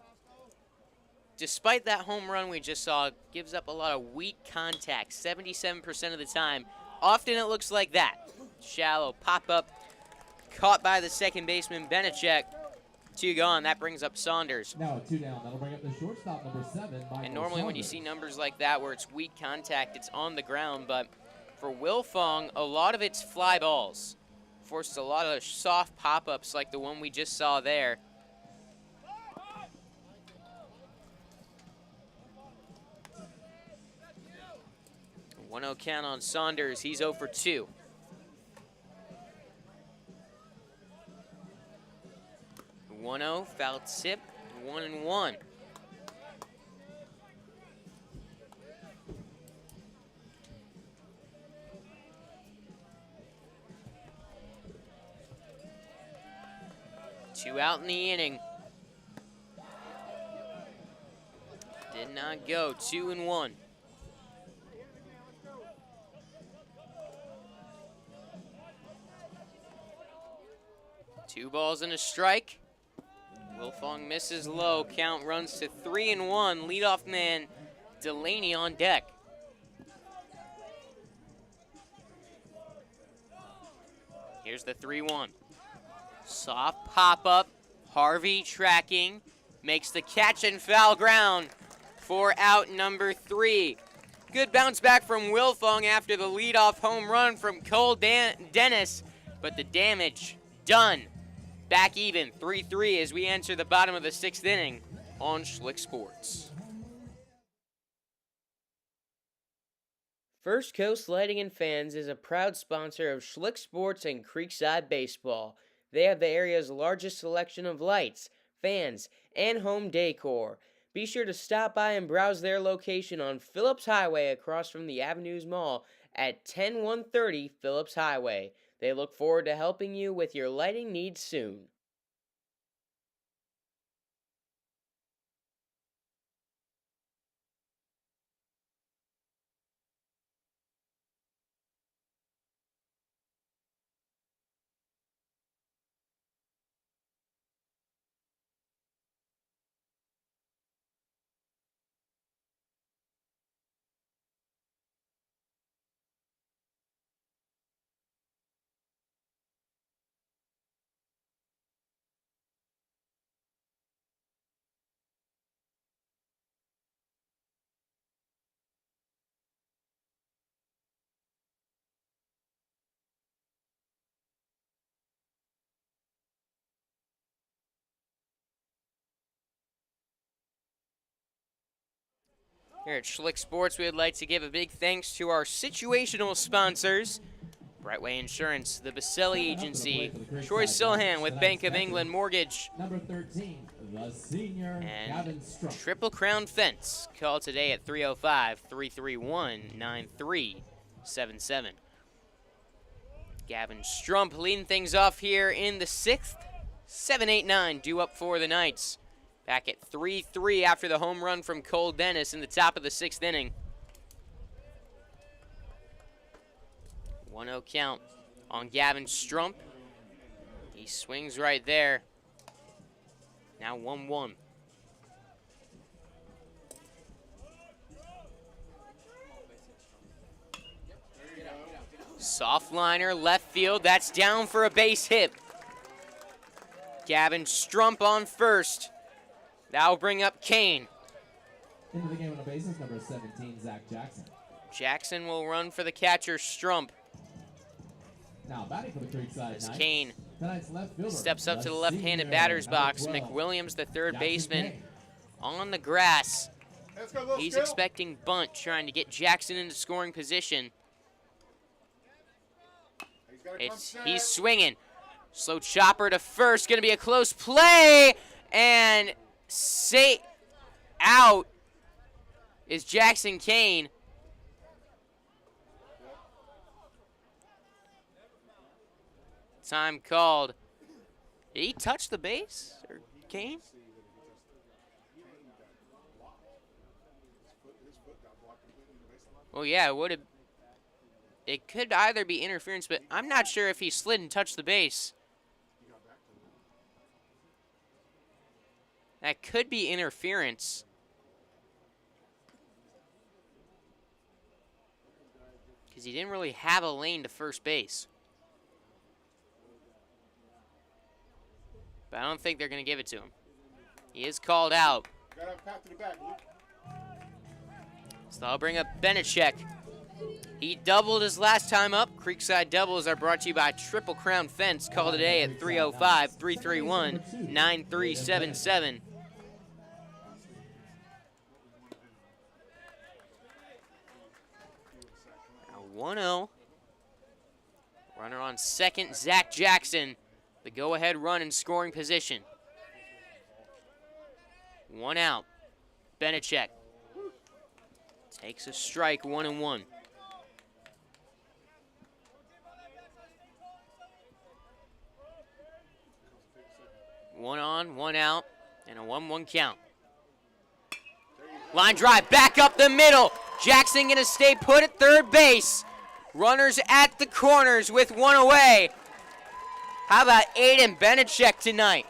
despite that home run we just saw, gives up a lot of weak contact, 77% of the time. Often it looks like that. Shallow pop-up, caught by the second baseman, Benechek. 2 gone. That brings up Saunders. Now 2 down. That'll bring up the shortstop, number 7, Michael And normally when you Saunders. see numbers like that where it's weak contact, it's on the ground. But for Wilfong, a lot of it's fly balls. Forced a lot of soft pop-ups like the one we just saw there. One 1-0 count on Saunders. He's 0 for 2. One 1-0, foul tip, 1-1. Two out in the inning. Did not go. 2-1. Two balls and a strike. Wilfong misses low. Count runs to 3-1. Leadoff man Delaney on deck. Here's the 3-1. Soft pop-up. Harvey tracking. Makes the catch and foul ground for out number 3. Good bounce back from Wilfong after the leadoff home run from Cole Dennis. But the damage done. Back even, 3-3 as we enter the bottom of the 6th inning on Schlick Sports. First Coast Lighting and Fans is a proud sponsor of Schlick Sports and Creekside Baseball. They have the area's largest selection of lights, fans, and home decor. Be sure to stop by and browse their location on Phillips Highway across from the Avenues Mall at 10130 Phillips Highway. They look forward to helping you with your lighting needs soon. Here at Schlick Sports, we would like to give a big thanks to our situational sponsors, Brightway Insurance, the Baselli Agency, Troy Silhan with Bank of England Mortgage, Number 13, the senior Gavin and Strunk. Triple Crown Fence. Call today at 305-331-9377. Gavin Strump leading things off here in the 6th. 7-8-9 due up for the Knights. Back at 3-3 after the home run from Cole Dennis in the top of the 6th inning. 1-0 count on Gavin Strump. He swings right there. Now 1-1. Soft liner, left field. That's down for a base hit. Gavin Strump on first. That'll bring up Kane. Into the game on the bases, number 17, Zach Jackson. Jackson will run for the catcher, Strump. Now batting for the Creekside As Knights, Kane tonight's left fielder, steps up to the left-handed senior, batter's number box. 12, McWilliams, the third Jackson baseman, Kane. on the grass. Let's go, little He's skill. expecting bunt, trying to get Jackson into scoring position. He's gotta come set. He's swinging. Slow chopper to first. Going to be a close play. And out is Jackson Kane. Time called. Did he touch the base? Or Kane? Well, yeah, it would have. It could either be interference, but I'm not sure if he slid and touched the base. That could be interference. Because he didn't really have a lane to first base. But I don't think they're going to give it to him. He is called out. Gotta have a path to the back, Luke. So I'll bring up Benechek. He doubled his last time up. Creekside doubles are brought to you by Triple Crown Fence. Call today at 305-331-9377. Now 1-0. Runner on second, Zach Jackson. The go-ahead run in scoring position. 1 out. Benechek takes a strike, 1-1. One on, 1 out, and a 1-1 count. Line drive back up the middle. Jackson gonna stay put at third base. Runners at the corners with 1 away. How about Aiden Benechek tonight?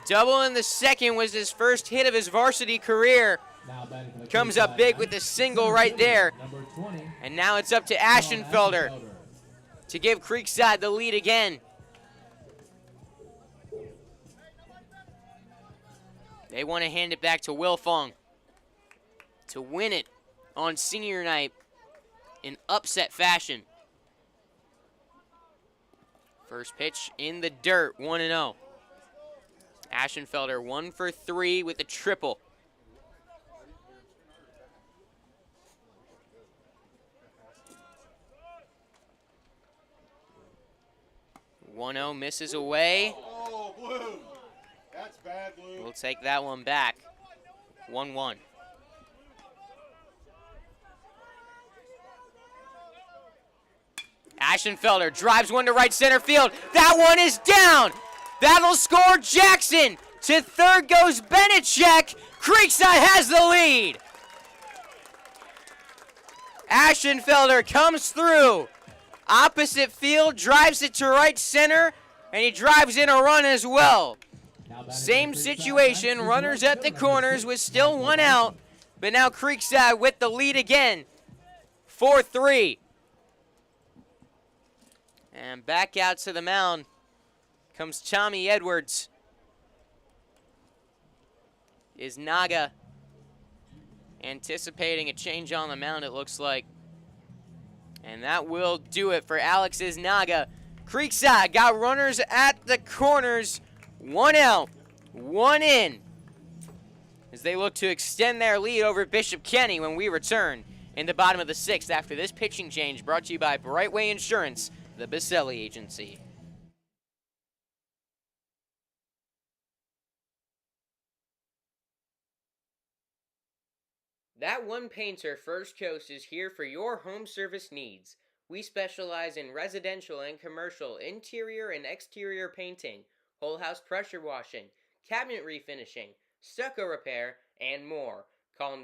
Double in the second was his first hit of his varsity career. Now batting for the Comes up Creekside big with the Knights, single right there. Number 20, And now it's up to Aschenfelder to give Creekside the lead again. They want to hand it back to Wilfong to win it on senior night in upset fashion. First pitch in the dirt, 1-0. Aschenfelder 1 for 3 with a triple. One-0 misses away. Oh, Blue. That's bad, Blue. We'll take that one back. 1-1. Aschenfelder drives one to right center field. That one is down. That'll score Jackson. To third goes Benechek. Creekside has the lead. Aschenfelder comes through. Opposite field, drives it to right center, and he drives in a run as well. Same situation, runners at the corners with still 1 out, but now Creekside with the lead again, 4-3. And back out to the mound comes Tommy Edwards. Is Naga anticipating a change on the mound, it looks like. And that will do it for Alex Naga. Creekside got runners at the corners. 1 out, 1 in. as they look to extend their lead over Bishop Kenny when we return in the bottom of the 6th after this pitching change brought to you by Brightway Insurance, the Baselli Agency. That One Painter First Coast is here for your home service needs. We specialize in residential and commercial interior and exterior painting, whole house pressure washing, cabinet refinishing, stucco repair, and more. Call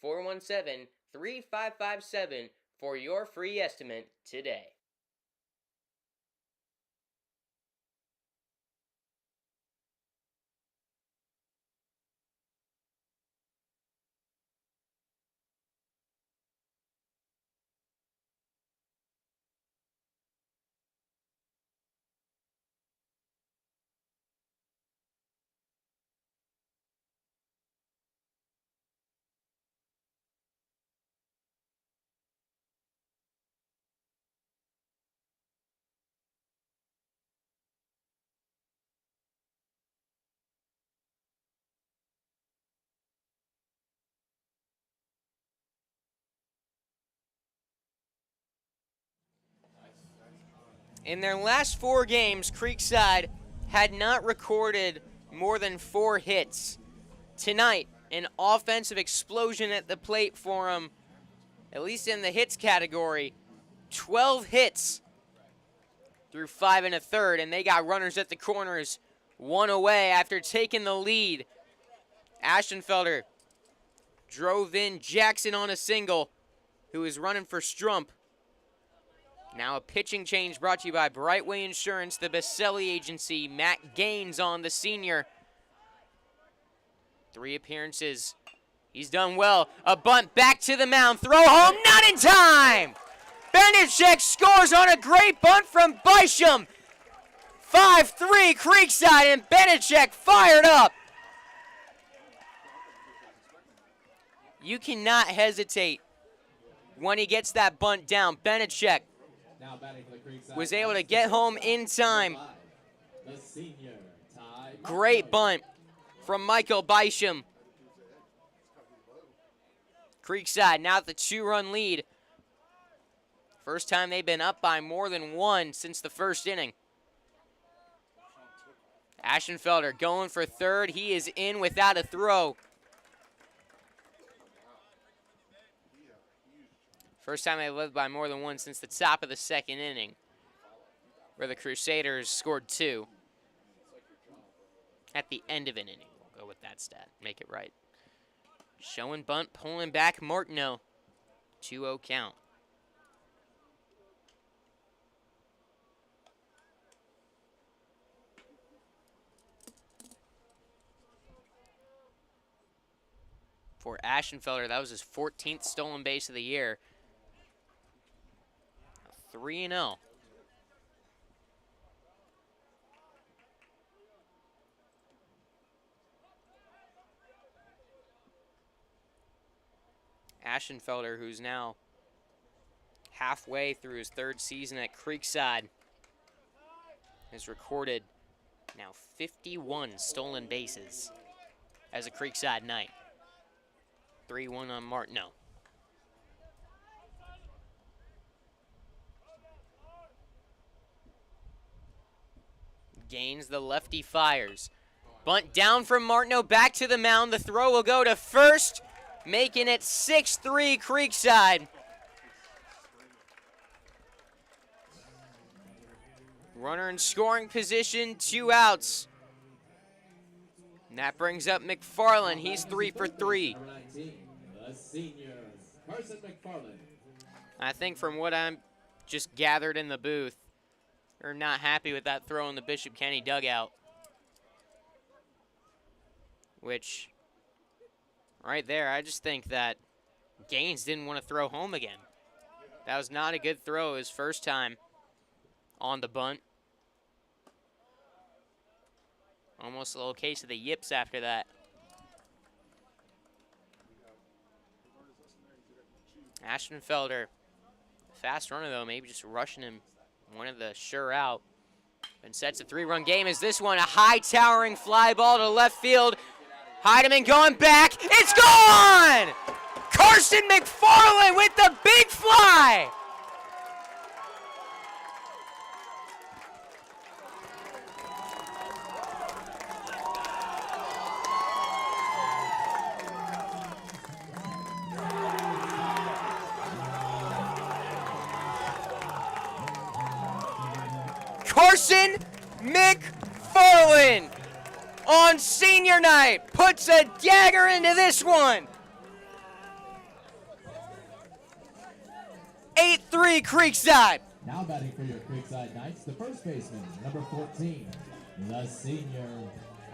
904-417-3557 for your free estimate today. In their last 4 games, Creekside had not recorded more than 4 hits. Tonight, an offensive explosion at the plate for them, at least in the hits category. 12 hits through 5 1/3, and they got runners at the corners, 1 away after taking the lead. Aschenfelder drove in Jackson on a single, who is running for Strump. Now a pitching change brought to you by Brightway Insurance, the Baselli Agency. Matt Gaines on the senior. 3 appearances. He's done well. A bunt back to the mound. Throw home, not in time! Benedek scores on a great bunt from Bysham. 5-3 Creekside, and Benedek fired up. You cannot hesitate when he gets that bunt down. Benedek was able to get home in time. Great bunt from Michael Bysham. Creekside now at the 2-run lead. First time they've been up by more than 1 since the first inning. Aschenfelder going for third. He is in without a throw. First time they led by more than 1 since the top of the 2nd inning, where the Crusaders scored 2 at the end of an inning. We'll go with that stat, make it right. Showing bunt, pulling back Martineau. 2-0 count. For Aschenfelder, that was his 14th stolen base of the year. 3-0. Aschenfelder, who's now halfway through his 3rd season at Creekside, has recorded now 51 stolen bases as a Creekside Knight. 3-1 on Martineau. Gaines, the lefty, fires. Bunt down from Martineau, back to the mound. The throw will go to first, making it 6-3 Creekside. Runner in scoring position, 2 outs. And that brings up McFarland. He's 3 for 3. I think from what I'm just gathered in the booth, they're not happy with that throw in the Bishop Kenny dugout. Which, right there, I just think that Gaines didn't want to throw home again. That was not a good throw his first time on the bunt. Almost a little case of the yips after that. Aschenfelder, fast runner though, maybe just rushing him. Wanted the sure out. And sets a 3-run game. Is this one a high towering fly ball to left field? Heidemann going back. It's gone! Carson McFarland with the big fly. Carson McFarland on senior night puts a dagger into this one. 8-3 Creekside. Now batting for your Creekside Knights, the first baseman, number 14, the senior,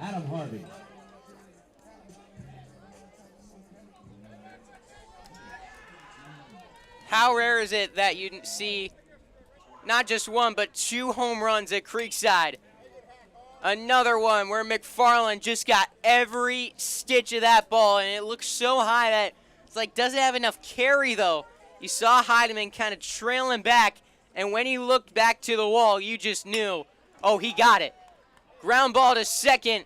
Adam Harvey. How rare is it that you see not just one, but 2 home runs at Creekside? Another one where McFarland just got every stitch of that ball, and it looks so high that it's like, doesn't have enough carry, though. You saw Heidemann kind of trailing back, and when he looked back to the wall, you just knew, oh, he got it. Ground ball to second.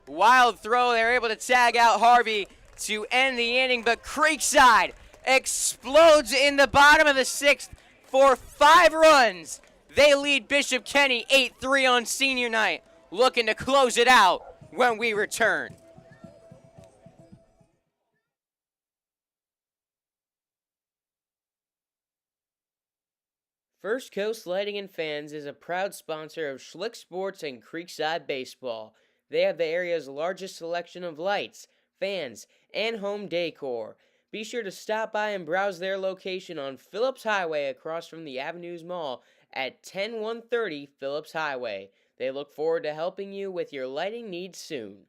Wild throw. They were able to tag out Harvey to end the inning, but Creekside explodes in the bottom of the 6th for 5 runs. They lead Bishop Kenny 8-3 on senior night, looking to close it out when we return. First Coast Lighting and Fans is a proud sponsor of Schlick Sports and Creekside Baseball. They have the area's largest selection of lights, fans, and home decor. Be sure to stop by and browse their location on Phillips Highway across from the Avenues Mall at 10130 Phillips Highway. They look forward to helping you with your lighting needs soon.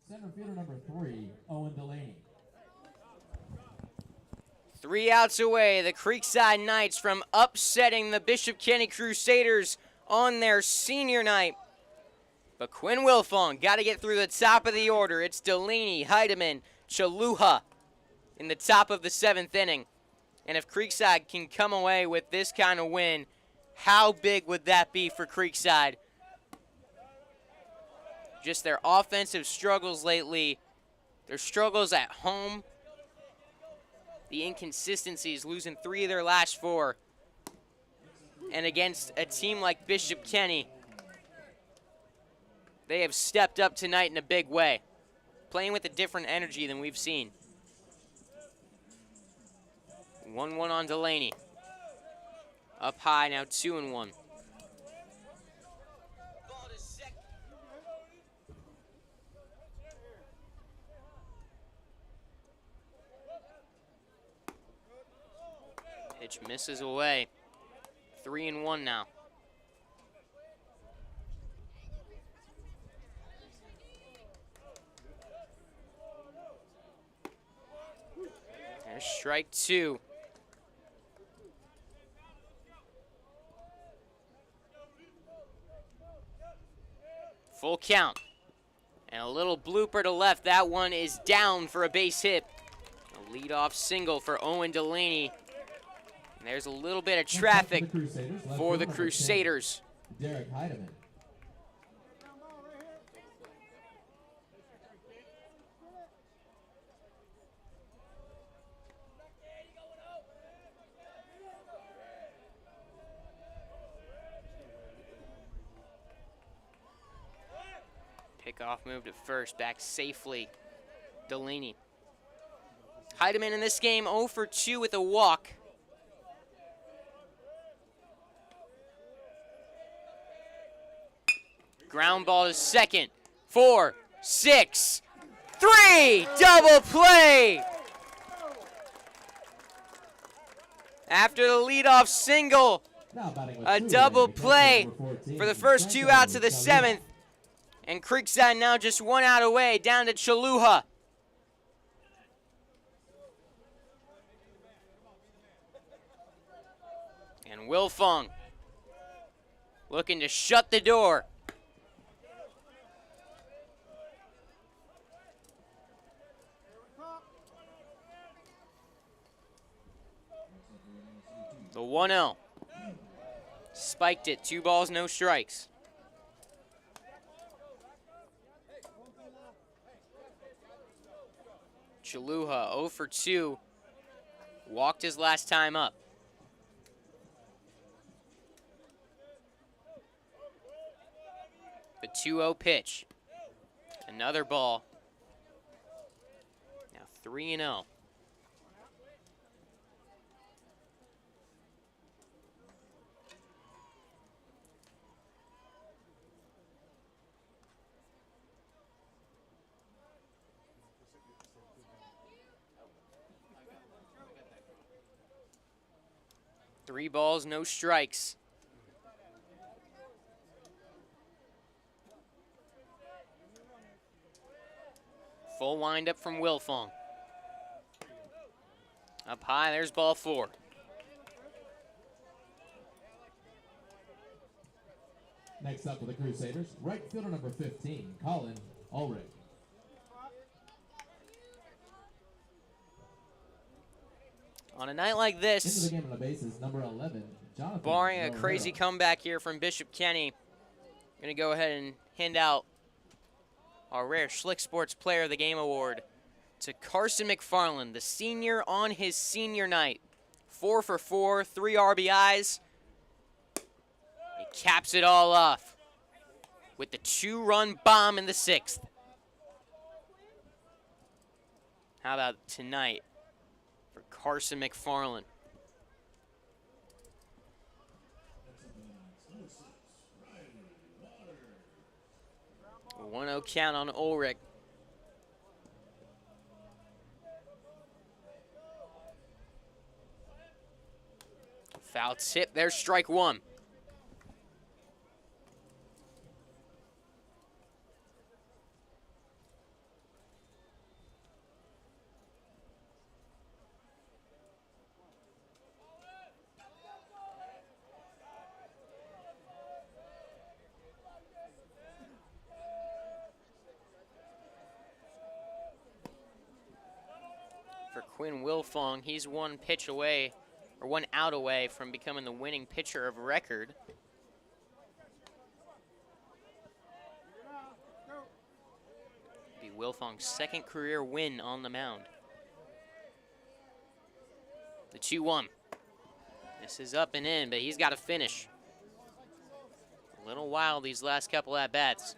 Center fielder number 3, Owen Delaney. 3 outs away, the Creekside Knights from upsetting the Bishop Kenny Crusaders on their senior night. But Quinn Wilfong got to get through the top of the order. It's Delaney, Heidemann, Chaluha in the top of the 7th inning. And if Creekside can come away with this kind of win, how big would that be for Creekside? Just their offensive struggles lately, their struggles at home, the inconsistencies, losing 3 of their last 4. And against a team like Bishop Kenny, they have stepped up tonight in a big way, playing with a different energy than we've seen. 1-1 on Delaney. Up high, now 2-1. Pitch misses away. 3-1 now. There's strike 2. Full count. And a little blooper to left. That one is down for a base hit. A leadoff single for Owen Delaney. And there's a little bit of traffic for the Crusaders. Derek Heidemann. Pickoff moved at first, back safely. Delaney. Heidemann in this game 0 for 2 with a walk. ground ball to second. 4, 6, 3, double play! After the leadoff single, Now batting with a two double away, play number 14, for the first 2 outs of the Franco 7th. And Creekside now just 1 out away, down to Chaluha. And Wilfong looking to shut the door. The 1-0. Spiked it, 2 balls, no strikes. Chaluha 0 for 2. Walked his last time up. The 2-0 pitch. Another ball. Now 3-0. Three balls, no strikes. Full windup from Wilfong. Up high, there's ball 4. Next up for the Crusaders, right fielder number 15, Colin Ulrich. On a night like Into this, the game on the bases, number 11, Jonathan barring a Romero. crazy comeback here from Bishop Kenny, I'm going to go ahead and hand out our rare Schlick Sports Player of the Game award to Carson McFarland, the senior on his senior night. 4 for 4, 3 RBIs. He caps it all off with the 2-run bomb in the 6th. How about tonight for Carson McFarland? 1-0 count on Ulrich. Foul tip, there's strike 1. For Quinn Wilfong, he's 1 pitch away, or 1 out away from becoming the winning pitcher of record. Be Wilfong's 2nd career win on the mound. The 2-1. This is up and in, but he's got to finish. A little wild these last couple at-bats.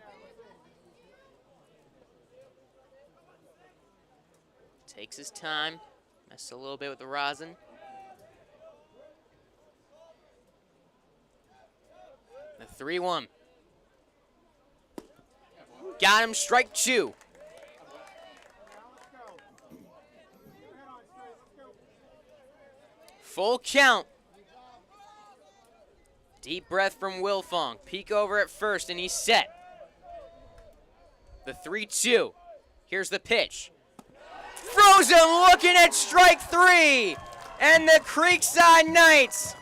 Takes his time, messed a little bit with the rosin. The 3-1. Got him, strike 2. Full count. Deep breath from Wilfong. Peek over at first, and he's set. The 3-2. Here's the pitch. Frozen looking at strike 3. And the Creekside Knights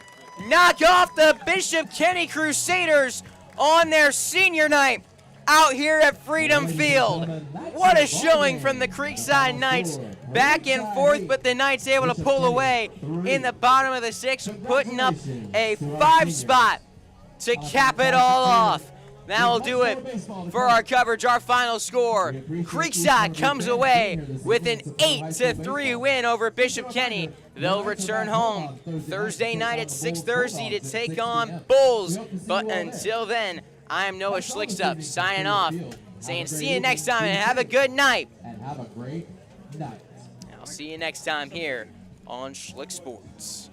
knock off the Bishop Kenny Crusaders on their senior night out here at Freedom Field. What a showing from the Creekside Knights. Back and forth, but the Knights able to pull away in the bottom of the 6th, putting up a 5 spot to cap it all off. That will do it for our coverage. Our final score, Creekside comes away with an 8-3 win over Bishop Kenny. They'll return home Thursday night at 6:30 to take on Bulls. But until then, I am Noah Schlickstup signing off, saying see you next time and have a good night. And have a great night. I'll see you next time here on Schlick Sports.